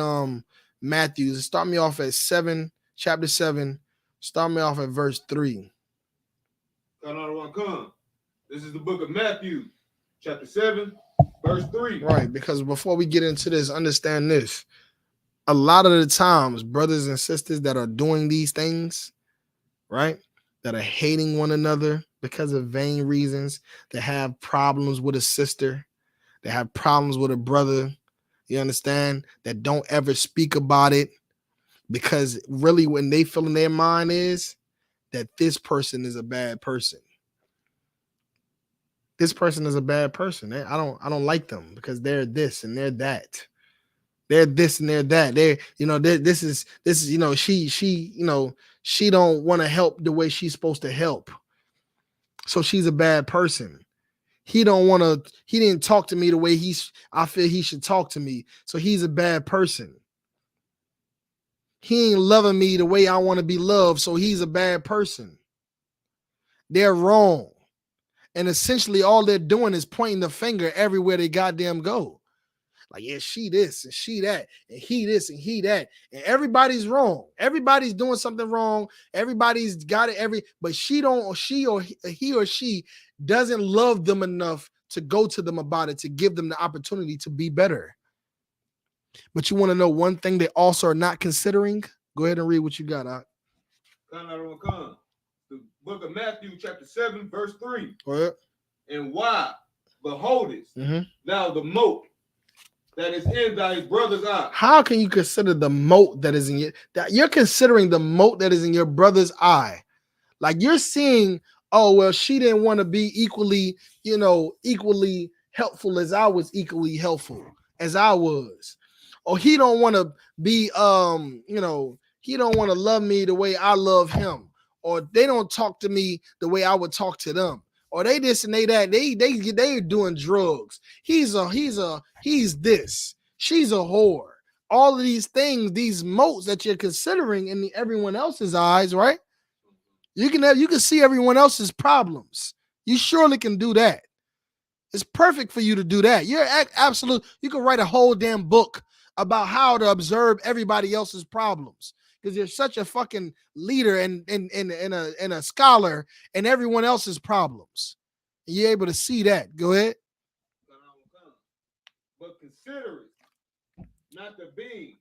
Matthew. Start me off at chapter 7. Start me off at verse 3. This is the book of Matthew, chapter 7, verse 3. Right, because before we get into this, understand this. A lot of the times, brothers and sisters that are doing these things, right, that are hating one another because of vain reasons, that have problems with a sister, that have problems with a brother, you understand, that don't ever speak about it, because really when they feel in their mind is that this person is a bad person. This person is a bad person. I don't like them because they're this and they're that. They're this and they're that. This is she don't want to help the way she's supposed to help. So she's a bad person. He didn't talk to me the way I feel he should talk to me. So he's a bad person. He ain't loving me the way I want to be loved. So he's a bad person. They're wrong. And essentially all they're doing is pointing the finger everywhere they goddamn go. Like, yeah, she this and she that, and he this and he that. And everybody's wrong. Everybody's doing something wrong. Everybody's got it but he or she doesn't love them enough to go to them about it, to give them the opportunity to be better. But you want to know one thing they also are not considering? Go ahead and read what you got, Doc. The book of Matthew, chapter 7, verse 3. Go ahead. And why beholdest thou the mote that is in thy brother's eye? How can you consider the mote that is in you're considering the mote that is in your brother's eye? Like you're seeing, oh, well, she didn't want to be equally helpful as I was equally helpful as I was. Or he don't want to be, he don't want to love me the way I love him. Or they don't talk to me the way I would talk to them. Or they this and they that. They're doing drugs. He's this. She's a whore. All of these things, these motes that you're considering in everyone else's eyes, right? You can see everyone else's problems. You surely can do that. It's perfect for you to do that. You're absolute. You can write a whole damn book about how to observe everybody else's problems, because you're such a fucking leader and a scholar in everyone else's problems. And you're able to see that. Go ahead. But consider it not the beam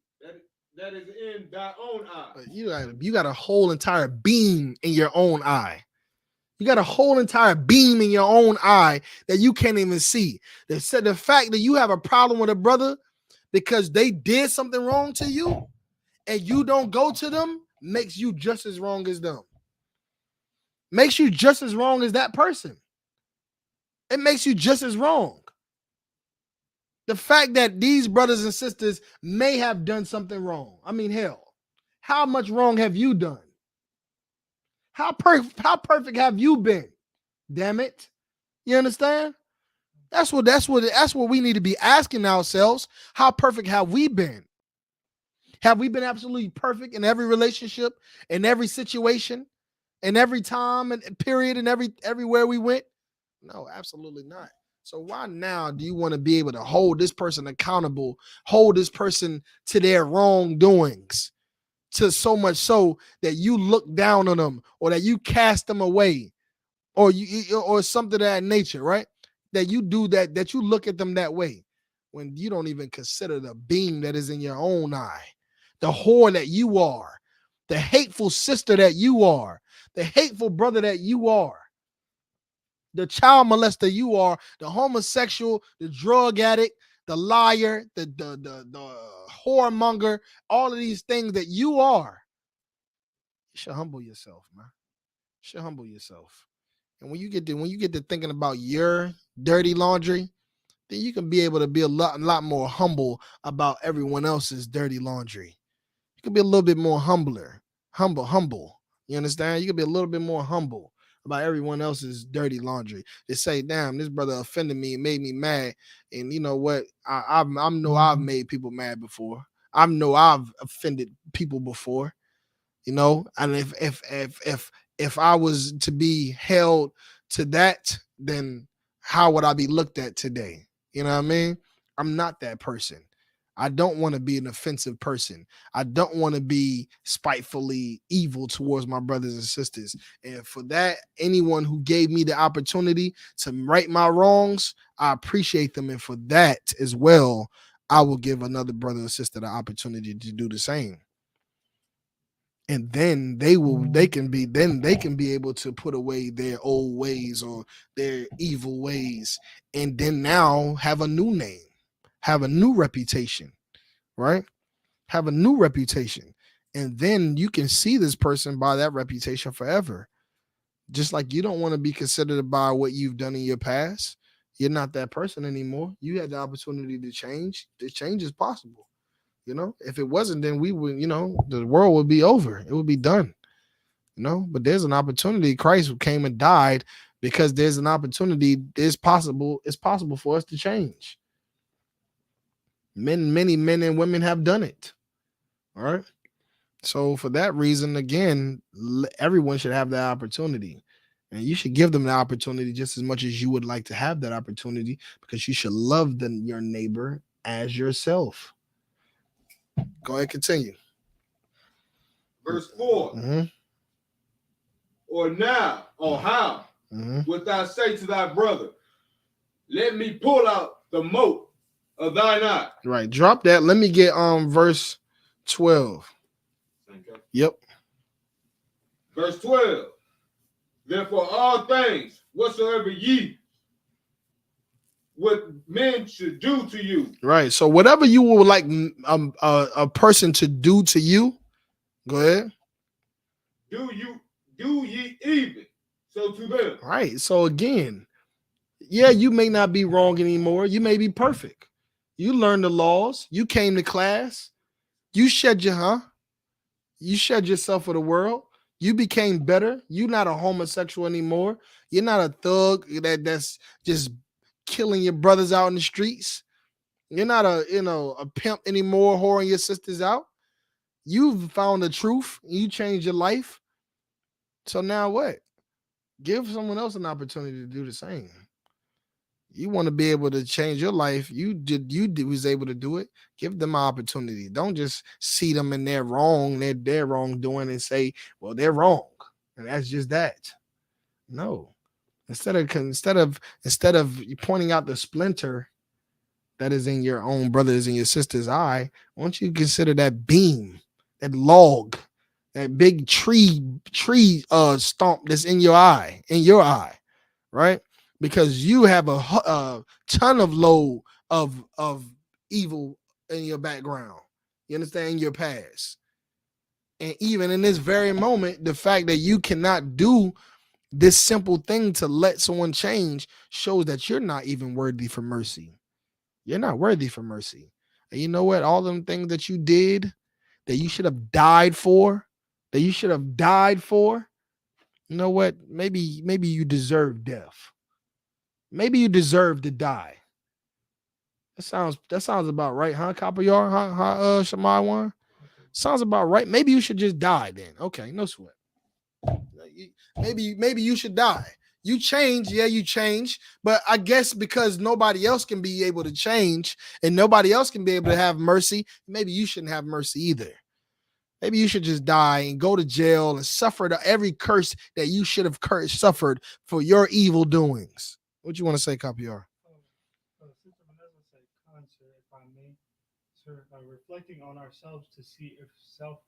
that is in thy own eye. You got a whole entire beam in your own eye. You got a whole entire beam in your own eye that you can't even see. The fact that you have a problem with a brother because they did something wrong to you and you don't go to them makes you just as wrong as them. Makes you just as wrong as that person. It makes you just as wrong. The fact that these brothers and sisters may have done something wrong. I mean, hell, how much wrong have you done? How perfect have you been? Damn it. You understand? That's what we need to be asking ourselves. How perfect have we been? Have we been absolutely perfect in every relationship, in every situation, in every time and period, and everywhere we went? No, absolutely not. So why now do you want to be able to hold this person accountable, hold this person to their wrongdoings, to so much so that you look down on them or that you cast them away or something of that nature, right? That you do that you look at them that way when you don't even consider the beam that is in your own eye, the whore that you are, the hateful sister that you are, the hateful brother that you are, the child molester you are, the homosexual, the drug addict, the liar, the whoremonger, all of these things that you are. You should humble yourself, man. You should humble yourself. And when you get to thinking about your dirty laundry, then you can be able to be a lot more humble about everyone else's dirty laundry. You can be a little bit more humble. You understand? You can be a little bit more humble about everyone else's dirty laundry. They say, damn, this brother offended me and made me mad. And you know what? I know I've made people mad before. I know I've offended people before. You know, and if I was to be held to that, then how would I be looked at today? You know what I mean? I'm not that person. I don't want to be an offensive person. I don't want to be spitefully evil towards my brothers and sisters. And for that, anyone who gave me the opportunity to right my wrongs, I appreciate them. And for that as well, I will give another brother or sister the opportunity to do the same. And then they can be able to put away their old ways or their evil ways, and then now have a new name, have a new reputation, right? Have a new reputation. And then you can see this person by that reputation forever. Just like you don't want to be considered by what you've done in your past. You're not that person anymore. You had the opportunity to change. The change is possible. You know, if it wasn't, then we would, the world would be over. It would be done. But there's an opportunity. Christ came and died because there's an opportunity. It's possible for us to change. Many men and women have done it. All right. So for that reason, again, everyone should have that opportunity. And you should give them the opportunity just as much as you would like to have that opportunity, because you should love your neighbor as yourself. Go ahead, continue. Verse 4. Mm-hmm. Or now, or how, wilt thou say to thy brother, let me pull out the mote of thine eye? Right. Drop that. Let me get verse 12. Yep. Verse 12. Therefore, all things whatsoever ye what men should do to you. Right. So whatever you would like a person to do to you, go ahead. Do ye even so to them. Right. So again, yeah, you may not be wrong anymore. You may be perfect. You learned the laws. You came to class. You shed yourself for the world. You became better. You're not a homosexual anymore. You're not a thug that's just killing your brothers out in the streets. You're not a pimp anymore, whoring your sisters out. You've found the truth. You changed your life. So now what? Give someone else an opportunity to do the same. You want to be able to change your life. You was able to do it. Give them an opportunity. Don't just see them in their wrong, their wrongdoing, and say, well, they're wrong. And that's just that. No. Instead of pointing out the splinter that is in your own brother's and your sister's eye, why don't you consider that beam, that log, that big tree stump that's in your eye, right? Because you have a ton of load of evil in your background. You understand? In your past. And even in this very moment, the fact that you cannot do this simple thing to let someone change shows that you're not even worthy for mercy. You're not worthy for mercy. And you know what? All them things that you did that you should have died for, you know what? Maybe you deserve death. Maybe you deserve to die. That sounds about right, huh, Copper Yard? Huh, Shamai one? Sounds about right. Maybe you should just die then. Okay, no sweat. Maybe you should die. You change, yeah, you change, but I guess because nobody else can be able to change and nobody else can be able to have mercy, maybe you shouldn't have mercy either. Maybe you should just die and go to jail and suffer every curse that you should have suffered for your evil doings. What you want to say, Capiar? Sister Vanessa said, sir, if I may, sir, reflecting on ourselves to see if self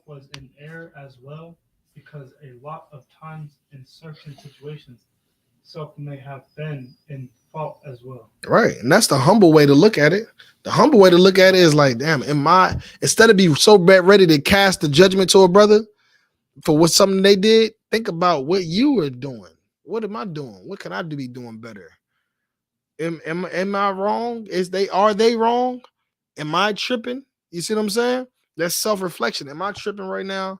was in error as well, because a lot of times in certain situations, self may have been in fault as well. Right. And that's the humble way to look at it. The humble way to look at it is like, damn, instead of be so ready to cast the judgment to a brother for what something they did, Think about what you are doing. What am I doing? What can I be doing better? Am I wrong? Are they wrong? Am I tripping? You see what I'm saying? That's self-reflection. Am I tripping right now,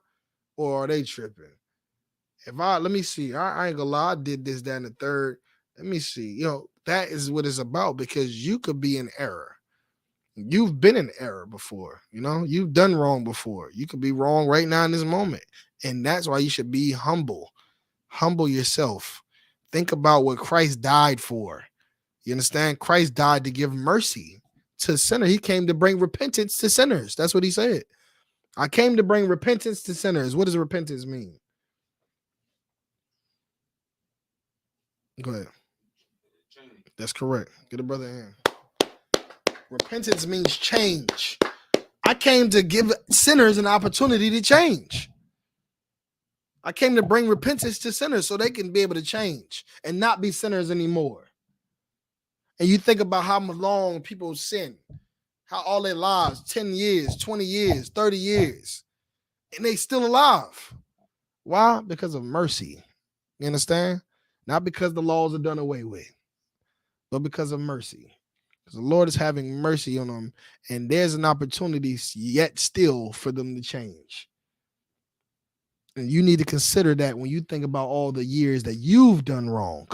or are they tripping? Let me see. I ain't gonna lie, I did this, that, and the third. Let me see. That is what it's about, because you could be in error. You've been in error before. You've done wrong before. You could be wrong right now in this moment. And that's why you should be humble. Humble yourself. Think about what Christ died for. You understand? Christ died to give mercy to sinners. He came to bring repentance to sinners. That's what he said. I came to bring repentance to sinners. What does repentance mean? Go ahead. That's correct. Get a brother in. Repentance means change. I came to give sinners an opportunity to change. I came to bring repentance to sinners so they can be able to change and not be sinners anymore. And you think about how long people sin, how all their lives, 10 years, 20 years, 30 years, and they still alive. Why? Because of mercy. You understand? Not because the laws are done away with, but because of mercy. Because the Lord is having mercy on them, and there's an opportunity yet still for them to change. And you need to consider that when you think about all the years that you've done wrong,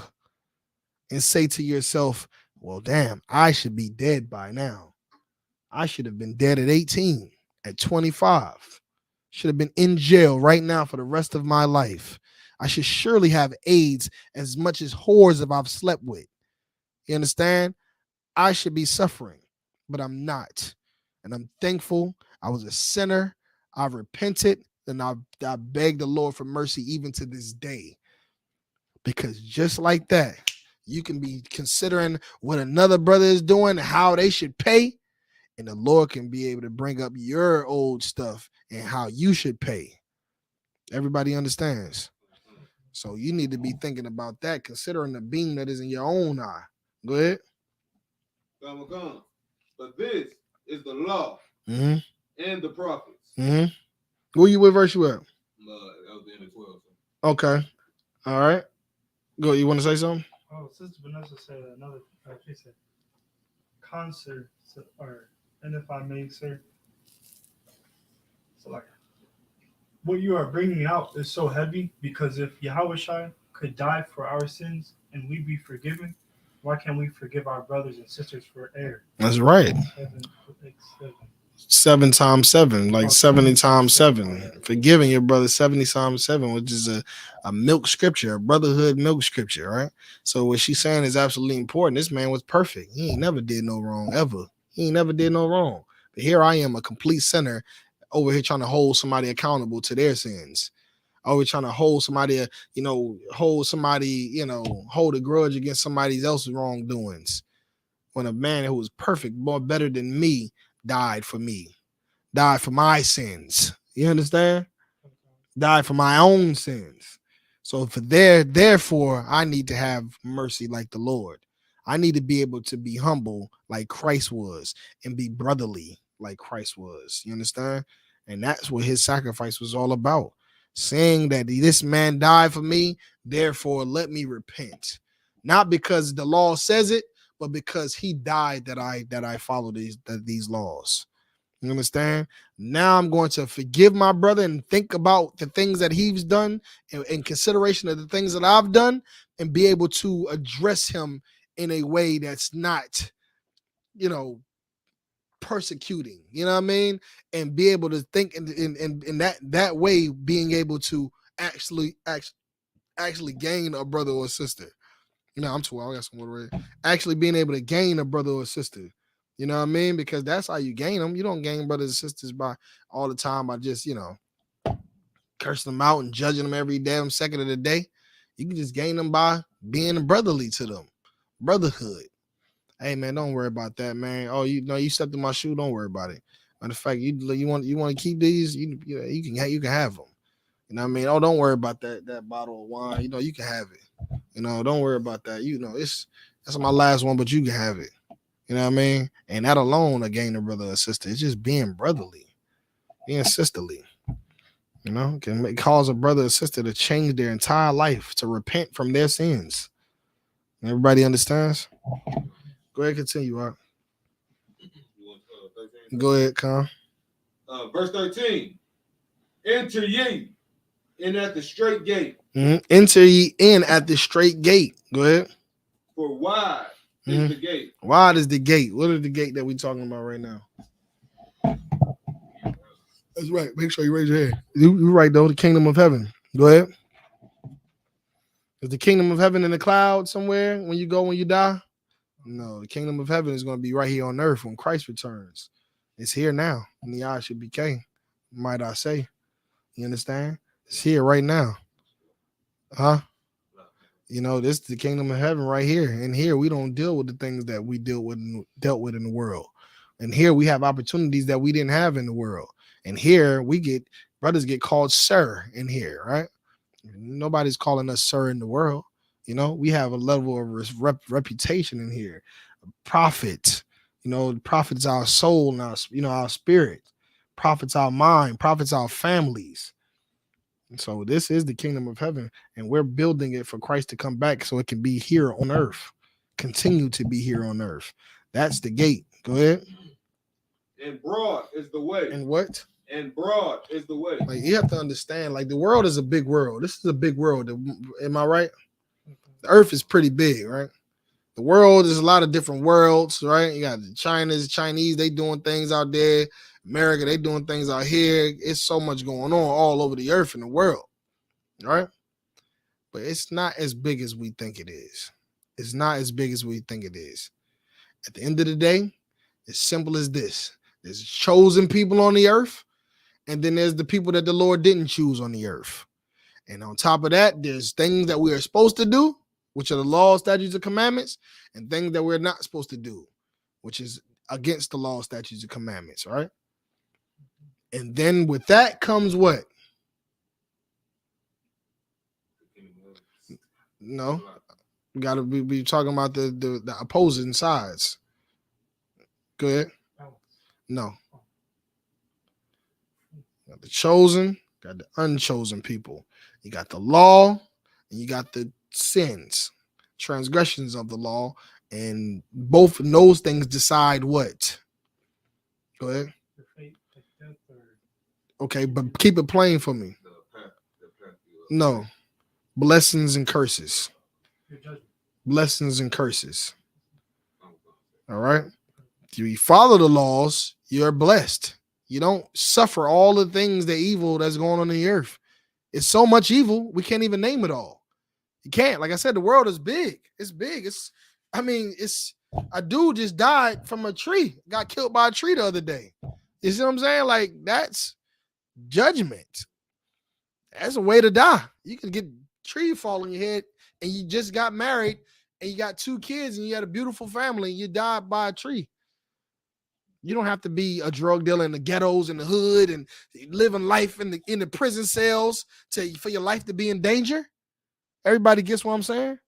and say to yourself, well, damn, I should be dead by now. I should have been dead at 18, at 25. Should have been in jail right now for the rest of my life. I should surely have AIDS as much as whores if I've slept with. You understand? I should be suffering, but I'm not. And I'm thankful. I was a sinner. I repented, and I begged the Lord for mercy even to this day. Because just like that, you can be considering what another brother is doing, how they should pay, and the Lord can be able to bring up your old stuff and how you should pay. Everybody understands. So you need to be thinking about that, considering the beam that is in your own eye. Go ahead. But this is the law and the prophets. Where you with verse you at? That was the end of 12. Okay. All right. Go. You want to say something? Oh, Sister Vanessa said another. She said, concert, and if I may, sir. So, like, what you are bringing out is so heavy, because if Yahushua could die for our sins and we be forgiven, why can't we forgive our brothers and sisters for error? That's right. 7 times 7, like 70 times 7. Forgiving your brother 70 times 7, which is a milk scripture, a brotherhood milk scripture, right? So what she's saying is absolutely important. This man was perfect. He ain't never did no wrong, ever. He ain't never did no wrong. But here I am, a complete sinner, over here trying to hold somebody accountable to their sins. Over trying to hold somebody, hold a grudge against somebody else's wrongdoings. When a man who was perfect, more better than me, died for me, died for my sins. You understand? Died for my own sins. So therefore, I need to have mercy like the Lord. I need to be able to be humble like Christ was and be brotherly like Christ was. You understand? And that's what his sacrifice was all about. Saying that this man died for me, therefore let me repent. Not because the law says it, but because he died that I follow these laws. You understand? Now I'm going to forgive my brother and think about the things that he's done in consideration of the things that I've done, and be able to address him in a way that's not, persecuting, you know what I mean? And be able to think in that way, being able to actually gain a brother or sister. I'm too old. I got some more ready. Actually being able to gain a brother or sister. You know what I mean? Because that's how you gain them. You don't gain brothers and sisters by all the time by just, cursing them out and judging them every damn second of the day. You can just gain them by being brotherly to them. Brotherhood. Hey man, don't worry about that, man. Oh, you stepped in my shoe. Don't worry about it. Matter of fact, you want to keep these. You can have them. You know what I mean? Oh, don't worry about that bottle of wine. You can have it. Don't worry about that. That's my last one, but you can have it. You know what I mean? And that alone, a gain a brother or sister. It's just being brotherly, being sisterly. You know, can cause a brother or sister to change their entire life, to repent from their sins. Everybody understands? Go ahead, continue, Art. Go ahead, Con. Verse 13. Enter ye in at the straight gate. Enter ye in at the straight gate. Go ahead. For wide is the gate. Wide is the gate. What is the gate that we're talking about right now? That's right. Make sure you raise your hand. You're right, though. The kingdom of heaven. Go ahead. Is the kingdom of heaven in the cloud somewhere when you die? No, the kingdom of heaven is going to be right here on earth when Christ returns. It's here now in the I.S.U.P.K, might I say. You understand? It's here right now. Huh? You know, this is the kingdom of heaven right here. And here we don't deal with the things that we dealt with in the world. And here we have opportunities that we didn't have in the world. And here brothers get called sir in here, right? Nobody's calling us sir in the world. You know, we have a level of reputation in here. Prophet, you know, the prophet's our soul and our spirit. Prophet's our mind. Prophet's our families. And so this is the kingdom of heaven, and we're building it for Christ to come back so it can be here on earth, continue to be here on earth. That's the gate. Go ahead. And broad is the way. And what? And broad is the way. Like, you have to understand, like, the world is a big world. This is a big world. Am I right? The earth is pretty big, right? The world is a lot of different worlds, right? You got the Chinese, they doing things out there. America, they doing things out here. It's so much going on all over the earth and the world, right? But it's not as big as we think it is. It's not as big as we think it is. At the end of the day, it's simple as this. There's chosen people on the earth, and then there's the people that the Lord didn't choose on the earth. And on top of that, there's things that we are supposed to do, which are the laws, statutes, and commandments, and things that we're not supposed to do, which is against the law, statutes, and commandments, right? And then with that comes what? No, we got to be talking about the opposing sides. Go ahead. No. Got the chosen, got the unchosen people. You got the law, and you got the sins, transgressions of the law, and both of those things decide what? Go ahead. Okay, but keep it plain for me. No. Blessings and curses. Blessings and curses. All right? If you follow the laws, you're blessed. You don't suffer all the things, the evil that's going on in the earth. It's so much evil, we can't even name it all. You can't. Like I said, the world is big. It's big. It's a dude just died from a tree, got killed by a tree the other day. You see what I'm saying? Like, that's judgment. That's a way to die. You can get a tree fall on your head, and you just got married, and you got 2 kids, and you had a beautiful family, and you died by a tree. You don't have to be a drug dealer in the ghettos, in the hood, and living life in the prison cells for your life to be in danger. Everybody gets what I'm saying?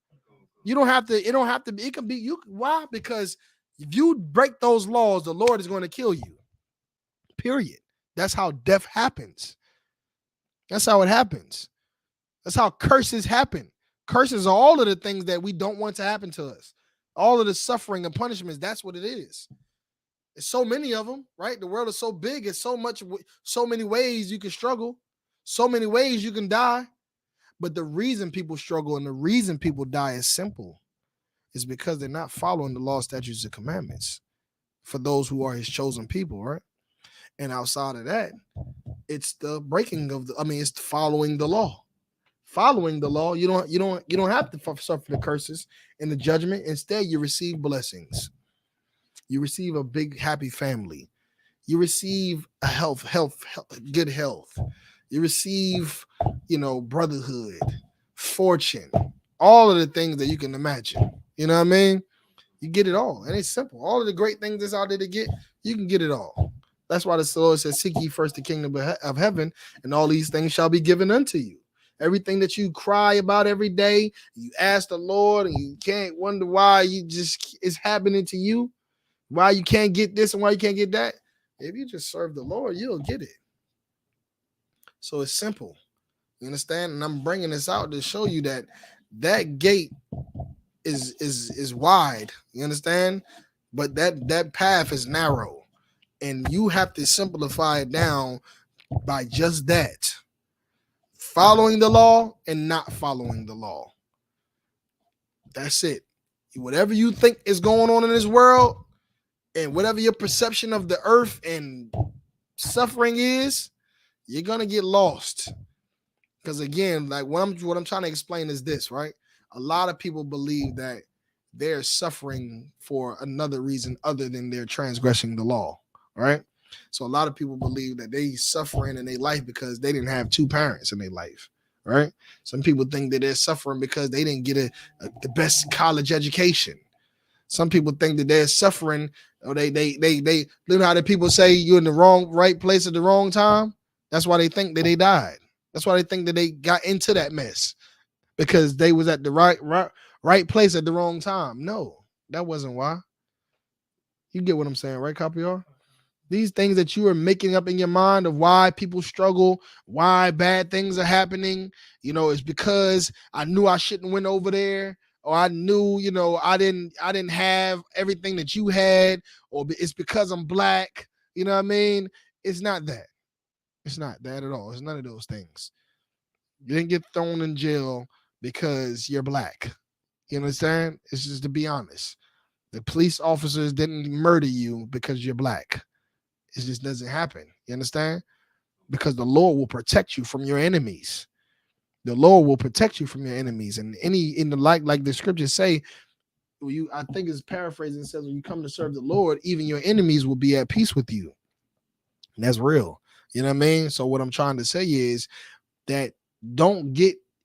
You don't have to, it can be you. Why? Because if you break those laws, the Lord is going to kill you. Period. That's how death happens. That's how it happens. That's how curses happen. Curses are all of the things that we don't want to happen to us. All of the suffering and punishments, that's what it is. There's so many of them, right? The world is so big. It's so many ways you can struggle. So many ways you can die. But the reason people struggle and the reason people die is simple. It's because they're not following the law, statutes, and commandments for those who are his chosen people, right? And outside of that, it's the breaking of it's following the law. Following the law, you don't have to suffer the curses and the judgment. Instead, you receive blessings. You receive a big happy family. You receive a good health. You receive, brotherhood, fortune, all of the things that you can imagine. You know what I mean? You get it all. And it's simple. All of the great things that's out there to get, you can get it all. That's why the Lord says, seek ye first the kingdom of heaven, and all these things shall be given unto you. Everything that you cry about every day, you ask the Lord, and you can't wonder why it's happening to you, why you can't get this and why you can't get that. If you just serve the Lord, you'll get it. So it's simple. You understand? And I'm bringing this out to show you that that gate is wide. You understand? But that path is narrow, and you have to simplify it down by just that: following the law and not following the law. That's it. Whatever you think is going on in this world, and whatever your perception of the earth and suffering is, you're gonna get lost. Because again, like what I'm trying to explain is this, right? A lot of people believe that they're suffering for another reason other than they're transgressing the law, right? So a lot of people believe that they suffering in their life because they didn't have two parents in their life, right? Some people think that they're suffering because they didn't get the best college education. Some people think that they're suffering, or they you know how the people say you're in the right place at the wrong time. That's why they think that they died. That's why they think that they got into that mess, because they was at the right place at the wrong time. No, that wasn't why. You get what I'm saying, right, Copier? These things that you are making up in your mind of why people struggle, why bad things are happening, it's because I knew I shouldn't went over there, or I knew, I didn't have everything that you had, or it's because I'm black. You know what I mean? It's not that. It's not that at all. It's none of those things. You didn't get thrown in jail because you're black. You understand? It's just to be honest. The police officers didn't murder you because you're black. It just doesn't happen. You understand? Because the Lord will protect you from your enemies. The Lord will protect you from your enemies. And like the scriptures say, I think it's paraphrasing, says when you come to serve the Lord, even your enemies will be at peace with you. And that's real. You know what I mean? So what I'm trying to say is that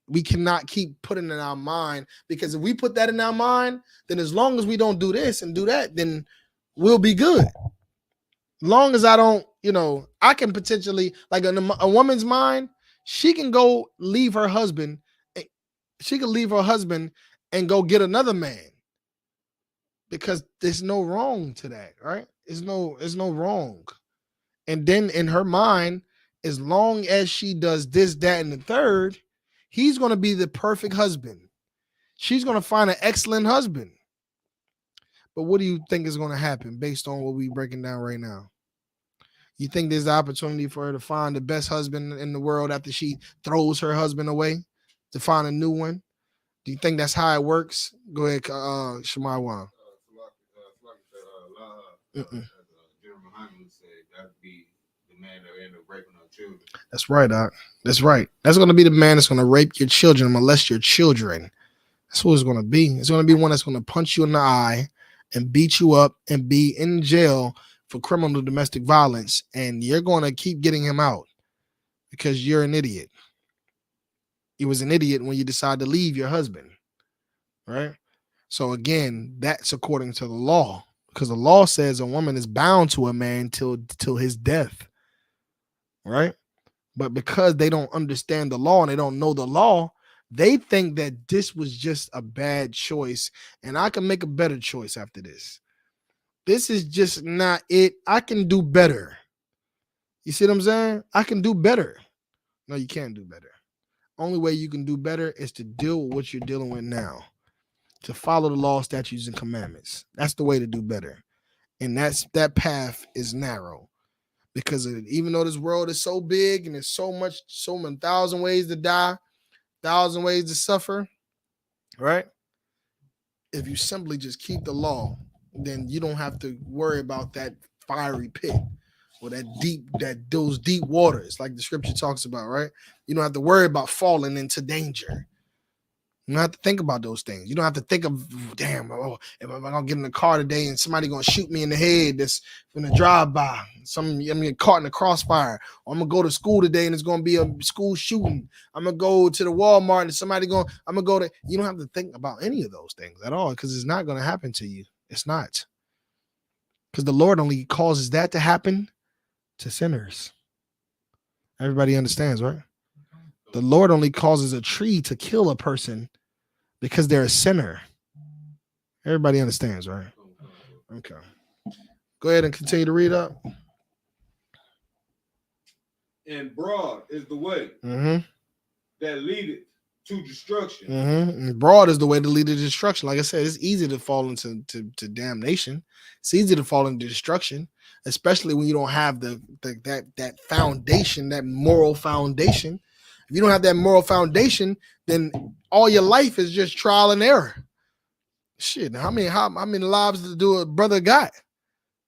we cannot keep putting in our mind, because if we put that in our mind, then as long as we don't do this and do that, then we'll be good. Long as I don't, I can potentially, like a woman's mind, she can go leave her husband. She can leave her husband and go get another man, because there's no wrong to that, right? There's no wrong. And then in her mind, as long as she does this, that, and the third, he's going to be the perfect husband. She's going to find an excellent husband. But what do you think is going to happen based on what we're breaking down right now? You think there's the opportunity for her to find the best husband in the world after she throws her husband away to find a new one? Do you think that's how it works? Go ahead, Shemaiah. That's right, Doc. That's right. That's going to be the man that's going to rape your children, molest your children. That's what it's going to be. It's going to be one that's going to punch you in the eye and beat you up and be in jail for criminal domestic violence. And you're going to keep getting him out because you're an idiot. You was an idiot when you decided to leave your husband, right? So again, that's according to the law, because the law says a woman is bound to a man till his death, right? But because they don't understand the law and they don't know the law, they think that this was just a bad choice and I can make a better choice after this. This is just not it. I can do better. You see what I'm saying? I can do better. No, you can't do better. Only way you can do better is to deal with what you're dealing with now, to follow the law, statutes, and commandments. That's the way to do better. And that path is narrow, because even though this world is so big and there's so many thousand ways to die, thousand ways to suffer, right? If you simply just keep the law, then you don't have to worry about that fiery pit or those deep waters, like the scripture talks about, right? You don't have to worry about falling into danger. You don't have to think about those things. You don't have to think of, damn, if I'm gonna get in the car today and somebody gonna shoot me in the head that's gonna drive by. I'm gonna get caught in the crossfire. Or I'm gonna go to school today and it's gonna be a school shooting. I'm gonna go to the Walmart and I'm gonna go to. You don't have to think about any of those things at all, because it's not gonna happen to you. It's not. Because the Lord only causes that to happen to sinners. Everybody understands, right? The Lord only causes a tree to kill a person because they're a sinner. Everybody understands, right? Okay. Go ahead and continue to read up. And broad is the way that leadeth to destruction. And broad is the way to lead to destruction. Like I said, it's easy to fall into damnation. It's easy to fall into destruction, especially when you don't have that foundation, that moral foundation. If you don't have that moral foundation, then all your life is just trial and error. Shit, how many lives do a brother got?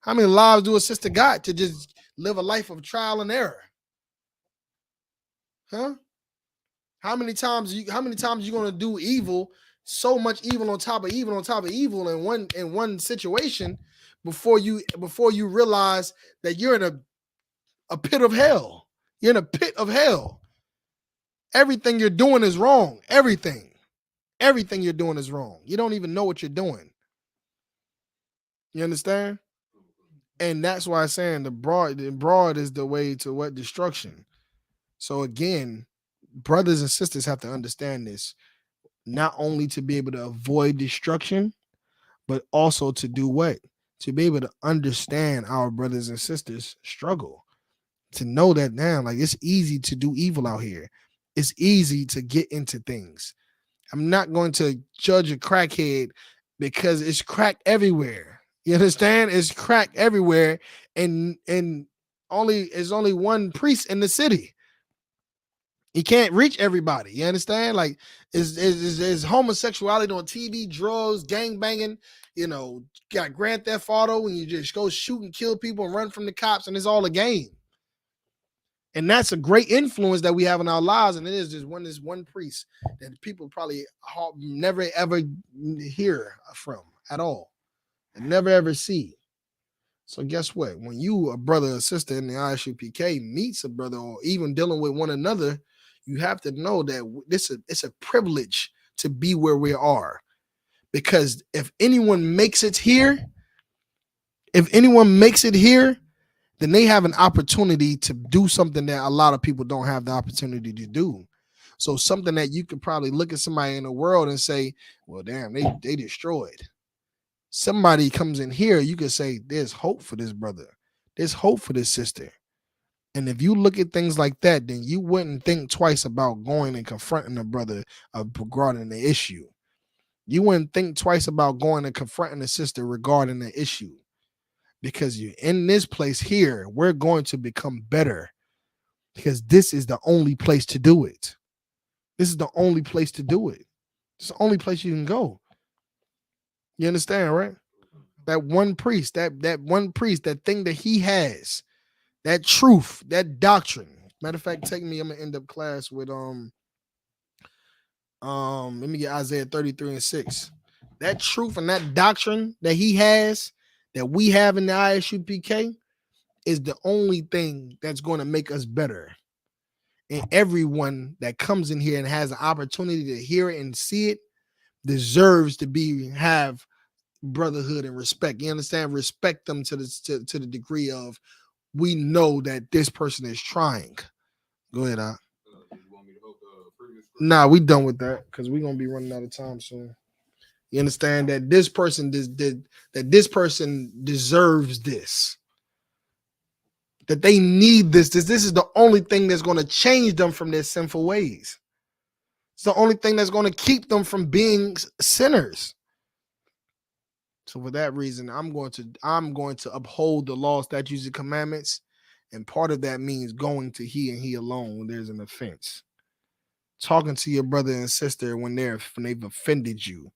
How many lives do a sister got to just live a life of trial and error? Huh? How many times you gonna do evil, so much evil on top of evil on top of evil in one situation before you realize that you're in a pit of hell. You're in a pit of hell. Everything you're doing is wrong. Everything you're doing is wrong. You don't even know what you're doing. You understand? And that's why I'm saying the broad is the way to what? Destruction. So again, brothers and sisters have to understand this, not only to be able to avoid destruction, but also to do what? To be able to understand our brothers and sisters' struggle. To know that now, like, it's easy to do evil out here. It's easy to get into things. I'm not going to judge a crackhead because it's crack everywhere. You understand? It's crack everywhere, and there's only one priest in the city. He can't reach everybody. You understand? Like, is homosexuality on TV, drugs, gang banging, got Grand Theft Auto, and you just go shoot and kill people and run from the cops, and it's all a game. And that's a great influence that we have in our lives. And it is just one priest that people probably never ever hear from at all, and never ever see. So guess what? When you, a brother or sister in the I.S.U.P.K, meets a brother or even dealing with one another, you have to know that it's a privilege to be where we are. Because if anyone makes it here, then they have an opportunity to do something that a lot of people don't have the opportunity to do. So something that you could probably look at somebody in the world and say, well, damn, they destroyed. Somebody comes in here, you could say, there's hope for this brother. There's hope for this sister. And if you look at things like that, then you wouldn't think twice about going and confronting a brother regarding the issue. You wouldn't think twice about going and confronting a sister regarding the issue. Because you're in this place here, we're going to become better. Because this is the only place to do it. This is the only place to do it. It's the only place you can go. You understand, right? That one priest, that thing that he has, that truth, that doctrine. Matter of fact, I'm gonna end up class with let me get Isaiah 33:6. That truth and that doctrine that he has, that we have in the I.S.U.P.K, is the only thing that's going to make us better. And everyone that comes in here and has an opportunity to hear it and see it deserves to have brotherhood and respect. You understand? Respect them to the degree of, we know that this person is trying. Go ahead, Al. Nah, we done with that because we're gonna be running out of time soon. You understand that this person deserves this. That they need this. This is the only thing that's going to change them from their sinful ways. It's the only thing that's going to keep them from being sinners. So for that reason, I'm going to uphold the law, statutes, and commandments. And part of that means going to he and he alone when there's an offense. Talking to your brother and sister when they've offended you.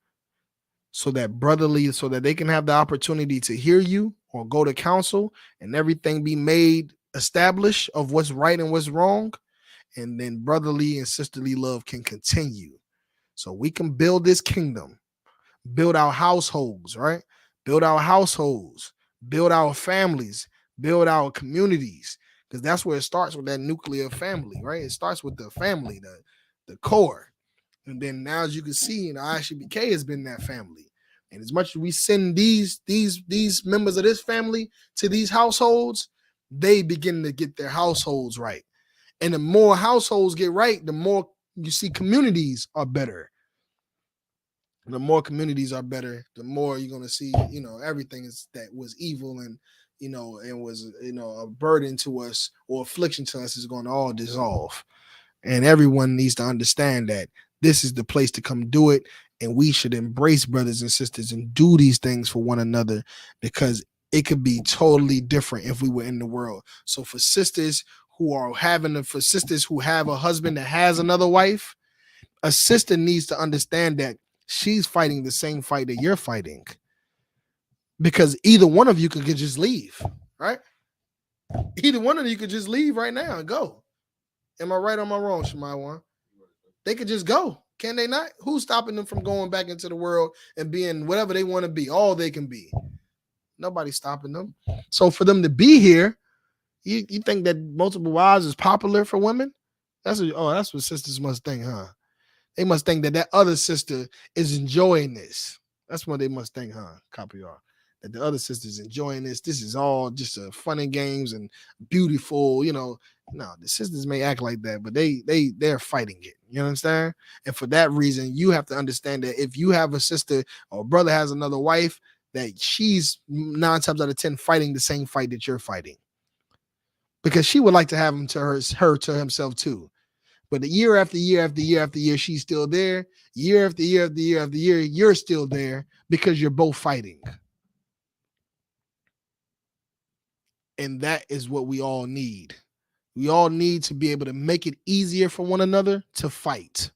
So that they can have the opportunity to hear you or go to counsel and everything be made established of what's right and what's wrong. And then brotherly and sisterly love can continue. So we can build this kingdom, build our households, right? Build our households, build our families, build our communities. Because that's where it starts, with that nuclear family, right? It starts with the family, the core. And then now, as you can see, the I.S.U.P.K has been that family. And as much as we send these members of this family to these households, they begin to get their households right. And the more households get right, the more you see communities are better. The more communities are better, the more you're going to see, everything that was evil and and was, a burden to us or affliction to us is going to all dissolve. And everyone needs to understand that this is the place to come do it. And we should embrace brothers and sisters and do these things for one another, because it could be totally different if we were in the world. So for sisters who have a husband that has another wife, a sister needs to understand that she's fighting the same fight that you're fighting, because either one of you could just leave, right? Either one of you could just leave right now and go. Am I right or am I wrong, Shemaiah? They could just go. Can they not? Who's stopping them from going back into the world and being whatever they want to be, all they can be? Nobody's stopping them. So for them to be here, you think that multiple wives is popular for women? That's what sisters must think, huh? They must think that other sister is enjoying this. That's what they must think, huh? Copy y'all. That the other sister's enjoying this. This is all just fun and games and beautiful, No, the sisters may act like that, but they're fighting it. You understand? And for that reason, you have to understand that if you have a sister or a brother has another wife, that she's 9 times out of 10 fighting the same fight that you're fighting, because she would like to have him to her to himself too. But the year after year after year after year, she's still there. Year after year after year after year, you're still there because you're both fighting. And that is what we all need. We all need to be able to make it easier for one another to fight.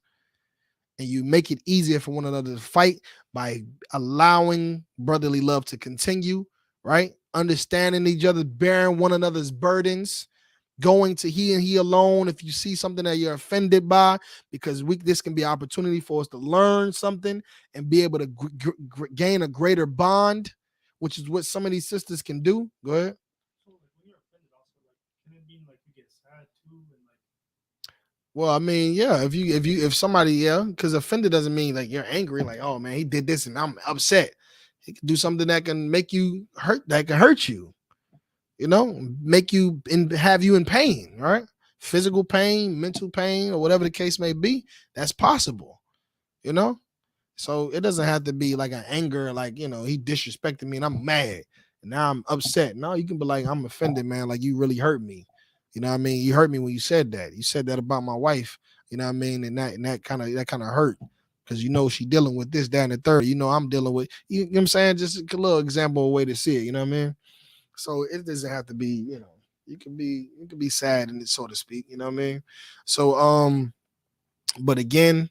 And you make it easier for one another to fight by allowing brotherly love to continue, right? Understanding each other, bearing one another's burdens, going to he and he alone if you see something that you're offended by, because this can be an opportunity for us to learn something and be able to gain a greater bond, which is what some of these sisters can do. Go ahead. So like when you're offended, also like can it mean like you get sad too, and like? Well, I mean, yeah, if somebody, because offended doesn't mean like you're angry, like, oh man, he did this and I'm upset. He can do something that can make you hurt, that can hurt you. Make you have you in pain, right? Physical pain, mental pain, or whatever the case may be. That's possible, So it doesn't have to be like an anger, like, he disrespected me and I'm mad and now I'm upset. No, you can be like, I'm offended, man. Like, you really hurt me. You know what I mean? You hurt me when you said that. You said that about my wife. You know what I mean? And that kind of hurt, because she dealing with this, that, and the third. I'm dealing with. You know what I'm saying? Just a little example, way to see it. You know what I mean? So it doesn't have to be, you can be sad in it, so to speak, you know what I mean? So but again,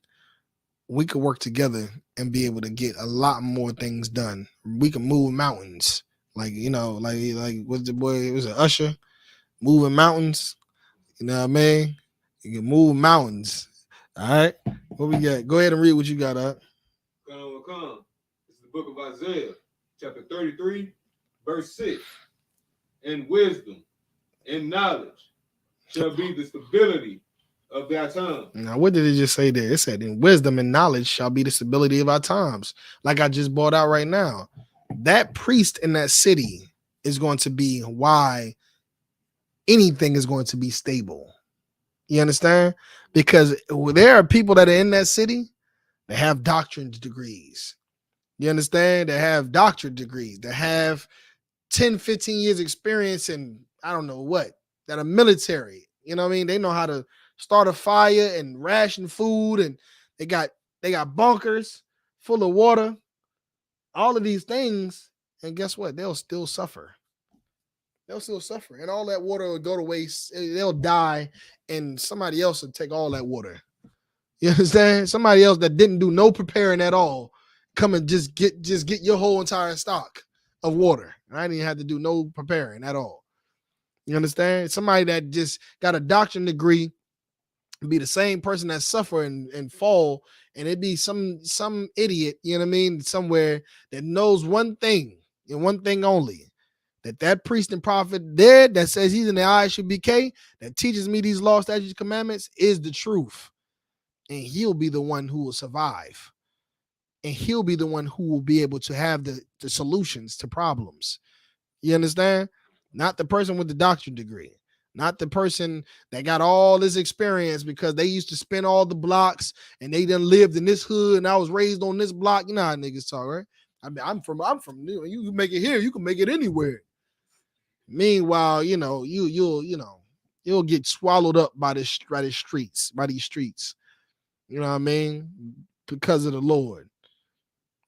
we could work together and be able to get a lot more things done. We can move mountains. Like, like what's the boy, it was an Usher, moving mountains, you know what I mean? You can move mountains. All right. What we got? Go ahead and read what you got up. Come. It's the book of Isaiah, chapter 33, verse 6. And wisdom and knowledge shall be the stability of thy time. Now, what did it just say there? It said, in wisdom and knowledge shall be the stability of our times. Like I just brought out right now. That priest in that city is going to be why anything is going to be stable. You understand? Because there are people that are in that city that have doctrine degrees. You understand? That have doctorate degrees, that have 10, 15 years experience in, I don't know what, that are military. You know what I mean? They know how to start a fire and ration food, and they got bunkers full of water, all of these things. And guess what? They'll still suffer. And all that water will go to waste. They'll die, and somebody else will take all that water. You understand? Somebody else that didn't do no preparing at all come and just get your whole entire stock of water. I didn't have to do no preparing at all. You understand? Somebody that just got a doctorate degree be the same person that suffer and fall, and it be some idiot, you know what I mean, somewhere that knows one thing and one thing only, that priest and prophet there that says he's in the I.S.U.P.K, that teaches me these laws, statutes, commandments is the truth, and he'll be the one who will survive, and he'll be the one who will be able to have the solutions to problems. You understand? Not the person with the doctorate degree, not the person that got all this experience because they used to spin all the blocks and they done lived in this hood and I was raised on this block. You know how niggas talk, right? I mean, I'm from New York. You can make it here, you can make it anywhere. Meanwhile, you'll get swallowed up by these streets. You know what I mean? Because of the Lord.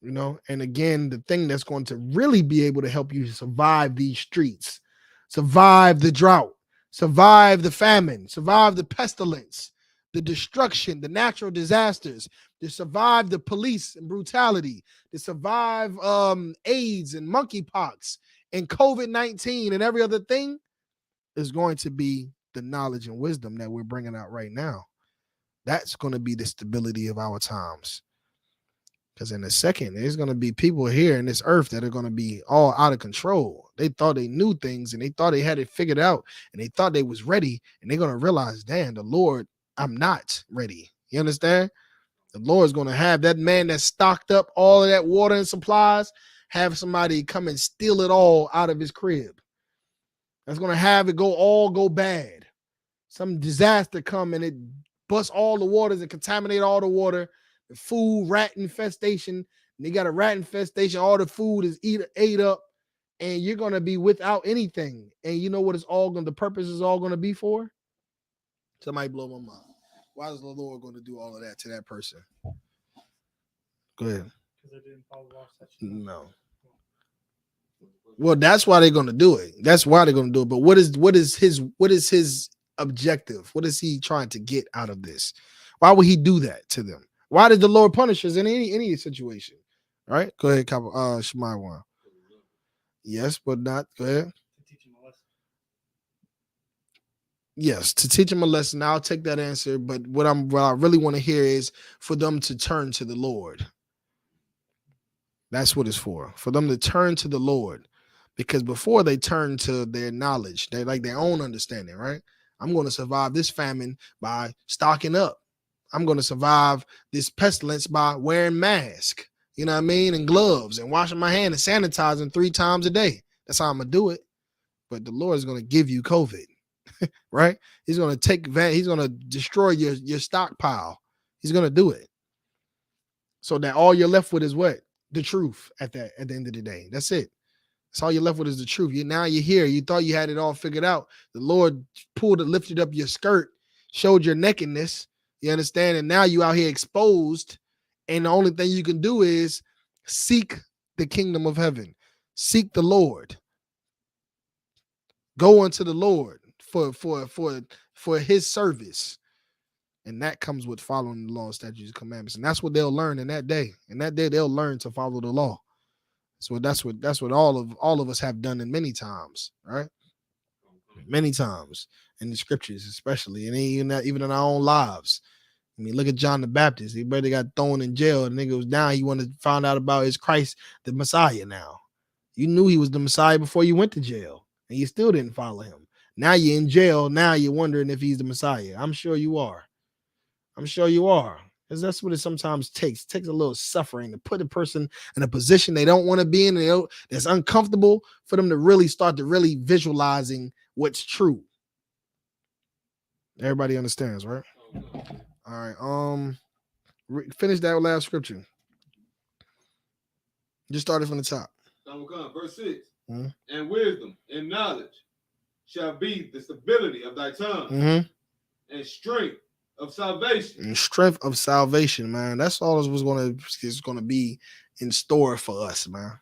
And again, the thing that's going to really be able to help you survive these streets, survive the drought, survive the famine, survive the pestilence, the destruction, the natural disasters, to survive the police and brutality, to survive AIDS and monkeypox and COVID-19 and every other thing, is going to be the knowledge and wisdom that we're bringing out right now. That's going to be the stability of our times. Because in a second, there's going to be people here in this earth that are going to be all out of control. They thought they knew things and they thought they had it figured out and they thought they was ready. And they're going to realize, damn, the Lord, I'm not ready. You understand? The Lord's going to have that man that stocked up all of that water and supplies, have somebody come and steal it all out of his crib. That's going to have it go bad. Some disaster come and it busts all the waters and contaminate all the water. The food, rat infestation. And they got a rat infestation. All the food is ate up, and you're gonna be without anything. And you know what the purpose is all gonna be for? Somebody blow my mind. Why is the Lord going to do all of that to that person? Go ahead. Because they didn't follow law, No. Well, that's why they're gonna do it. That's why they're gonna do it. But what is his objective? What is he trying to get out of this? Why would he do that to them? Why did the Lord punish us in any situation? All right, go ahead, Shemai one. Yes, but not. Go ahead. To teach him a lesson. Yes, to teach them a lesson. I'll take that answer. But what I really want to hear is for them to turn to the Lord. That's what it's for them to turn to the Lord. Because before they turn to their knowledge, they like their own understanding, right? I'm going to survive this famine by stocking up. I'm going to survive this pestilence by wearing masks, you know what I mean, and gloves and washing my hand and sanitizing 3 times a day. That's how I'm going to do it. But the Lord is going to give you COVID, right? He's going to he's going to destroy your stockpile. He's going to do it. So that all you're left with is what? The truth at the end of the day. That's it. That's all you're left with is the truth. Now you're here. You thought you had it all figured out. The Lord lifted up your skirt, showed your nakedness. You understand? And now you out here exposed. And the only thing you can do is seek the kingdom of heaven. Seek the Lord. Go unto the Lord for his service. And that comes with following the law, statutes, and commandments. And that's what they'll learn in that day. In that day, they'll learn to follow the law. So that's what all of us have done in many times, right? Many times in the scriptures, especially, and even in our own lives. I mean, look at John the Baptist. He brother got thrown in jail. The nigga was down. He wanted to find out about his Christ, the Messiah now. You knew he was the Messiah before you went to jail, and you still didn't follow him. Now you're in jail. Now you're wondering if he's the Messiah. I'm sure you are. Because that's what it sometimes takes. It takes a little suffering to put a person in a position they don't want to be in, that's uncomfortable, for them to really start to really visualizing what's true. Everybody understands, right? All right. Finish that last scripture. Just started from the top. Verse 6. Mm-hmm. And wisdom and knowledge shall be the stability of thy tongue, and strength of salvation. And strength of salvation, man. That's all is going to be in store for us, man.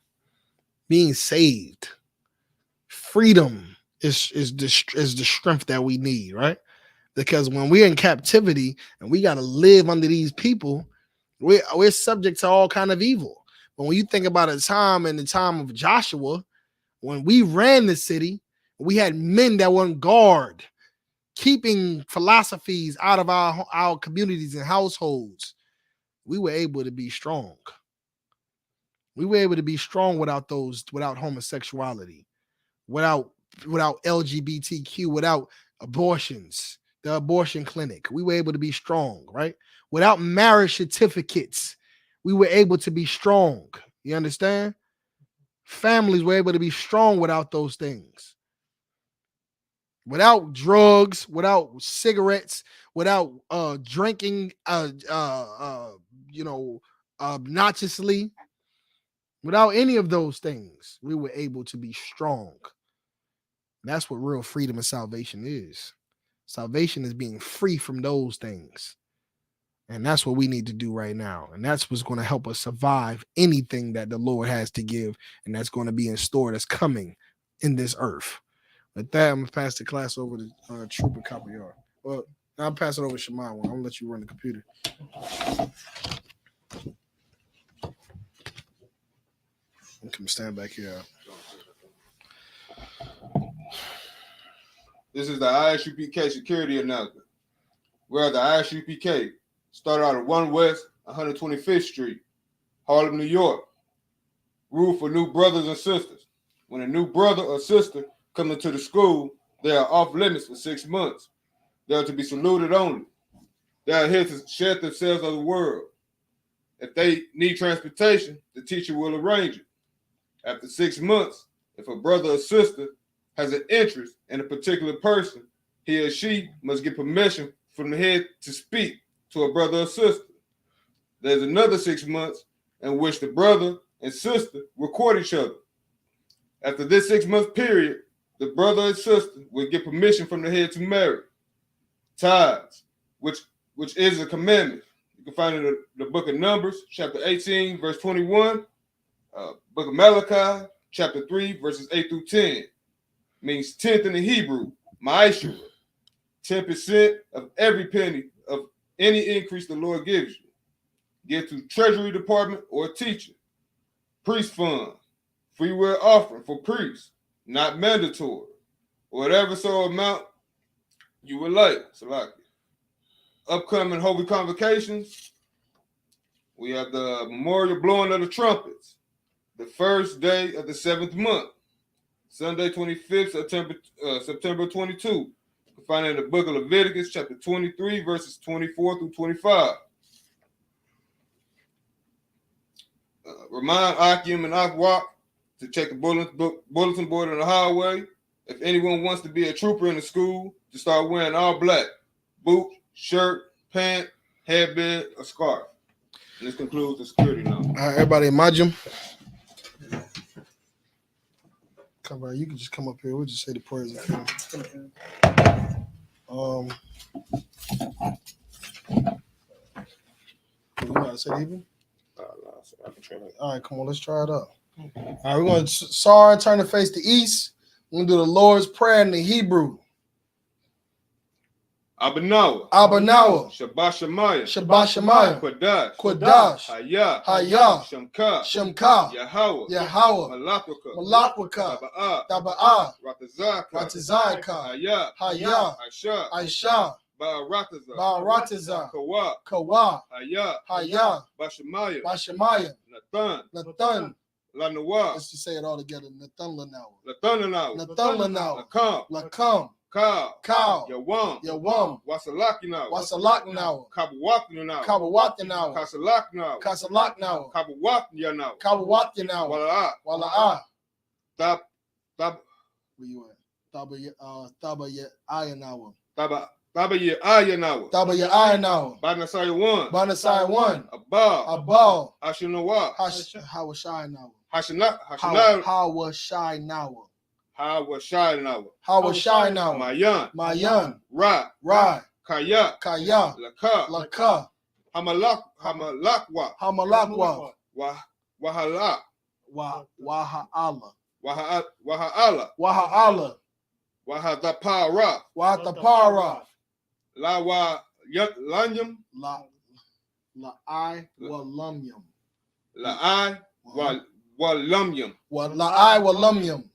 Being saved, freedom is the strength that we need, right? Because when we're in captivity and we got to live under these people, we're subject to all kind of evil. But when you think about the time of Joshua, when we ran the city, we had men that were on guard, keeping philosophies out of our communities and households. We were able to be strong. We were able to be strong without homosexuality, without LGBTQ, without abortions, the abortion clinic. We were able to be strong, right? Without marriage certificates, we were able to be strong. You understand? Families were able to be strong without those things. Without drugs, without cigarettes, without drinking, obnoxiously, without any of those things, we were able to be strong. That's what real freedom and salvation is. Salvation is being free from those things. And that's what we need to do right now. And that's what's going to help us survive anything that the Lord has to give and that's going to be in store that's coming in this earth. With that, I'm going to pass the class over to Trooper Capillard. Well, I'll pass it over to Shemai. I'm going to let you run the computer. I'm going to stand back here. This is the I.S.U.P.K security announcement. Where the I.S.U.P.K started out at 1 West 125th Street, Harlem, New York. Rule for new brothers and sisters. When a new brother or sister comes into the school, they are off limits for 6 months. They are to be saluted only. They are here to shed themselves of the world. If they need transportation, the teacher will arrange it. After 6 months, if a brother or sister has an interest in a particular person, he or she must get permission from the head to speak to a brother or sister. There's another 6 months in which the brother and sister will court each other. After this 6 month period, the brother and sister will get permission from the head to marry. Tithes, which is a commandment. You can find it in the book of Numbers, chapter 18, verse 21, book of Malachi, chapter 3, verses 8 through 10. Means tenth in the Hebrew, I.S.U.P.K, 10% of every penny of any increase the Lord gives you. Give to Treasury Department or teacher. Priest fund, free will offering for priests, not mandatory. Whatever so amount you would like. Salaki. Upcoming holy convocations, we have the memorial blowing of the trumpets, the first day of the 7th month, Sunday 25th, September 22. You can find it in the book of Leviticus, chapter 23, verses 24 through 25. Remind Akim and Akwak to check the bulletin board on the highway. If anyone wants to be a trooper in the school, to start wearing all black, boot, shirt, pant, headband, or scarf. And this concludes the security now. All right, everybody, Majum. Come on, you can just come up here. We'll just say the prayers. You know how to say it even? I can try that. All right, come on, let's try it out. All right, we're going to Sarah, turn to face the east. We're going to do the Lord's Prayer in the Hebrew. Abanawa, Abanawa, Shabashamaya, Shabashamaya, Quadash, Quadash, Hayah, Hayah, Shamka, Shemka, Yahweh, Yahweh, Malakwaka, Malakwaka, Taba'ah, Taba'ah, Ratazaka, Ratazaka, Hayah, Hayah, Aisha, Aisha, Ba'arataza, Ba'arataza, Kawa, Kawa, Hayah, Hayah, Bashamaya, Bashamaya, Nathan, Nathan. Lanawa, Let's just say it all together. Nathan Lanawa, Latananawa, Nathan Lanawa, Lakam, Lakam, Ka, Cow, Yawam, Yawam, Wasalakinawa, Wasalaknawa, Kabawakinawa, Kabawatinawa, Kasalaknawa, Kasalaknawa, Kabawakinawa, Kabawatinawa, Wala'a, Wala'ah. Tab, Where you at? Tabayanawa. Tabaye Ayanawa, Tabayanawa. Banasai 1, Banasai 1. Abal, Abal. Hashinawa, Hawashinawa. Hashinawa, Hawashinawa. Hawashinawa, Hawashinawa. Mayan, Mayan. Ra, Ra. Kaya, Kaya. Laka, Laka. Hamalakwa, Hamalakwa. Wahala, Waha'ala. Waha'ala, Waha'ala. Wahadapara, Wahatapara. Lawa Lanyam, La'ai Walumyum. La'ai Walumyam, La'ai Walumyum.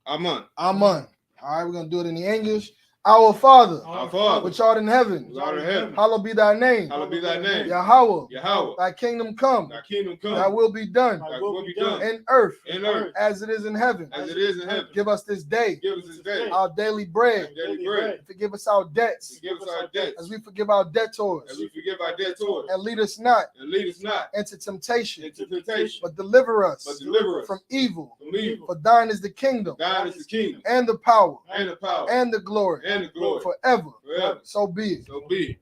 Aman. Amen. All right, we're going to do it in the English. Our Father, Our Father, which art in heaven, which art in heaven, hallowed be thy name. hallowed be thy name. Yahweh, Yahweh, thy kingdom come, thy kingdom come, thy will be done thy will be done in earth in earth as it is in heaven. as it is in heaven. Give us this day Give us this day our daily bread. our daily bread. Forgive us our debts Forgive us our debts as we forgive our debtors. as we forgive our debtors. And lead us not And lead us not into temptation, into temptation, but deliver us but deliver us from evil. from evil. For thine is the kingdom Thine is the kingdom and the power and the power and the glory and the glory forever. forever. So be it. So be it.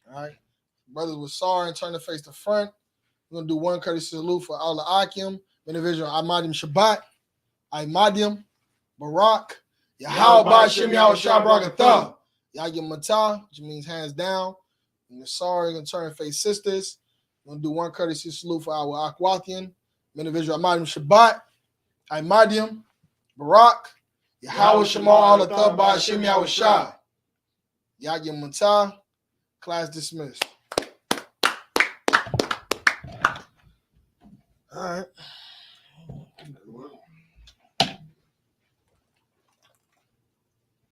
All right. Brothers with sorry and turn to face the front. We're going to do one courtesy salute for Allah Akim, individual Ahmadim Shabbat, Ahmadim, Barak, Yahweh Ba'Shem Yahweh Shah Barakatah. Yagya Matah, which means hands down. And the sorry gonna turn and face sisters. We're gonna do one courtesy salute for our Akwathian, men of Israel, Amadim Shabbat, Imadium, Barak, Yahweh Shema Alatah Ba'Shem Yahweh Shah. Yagya Matah, class dismissed. All right.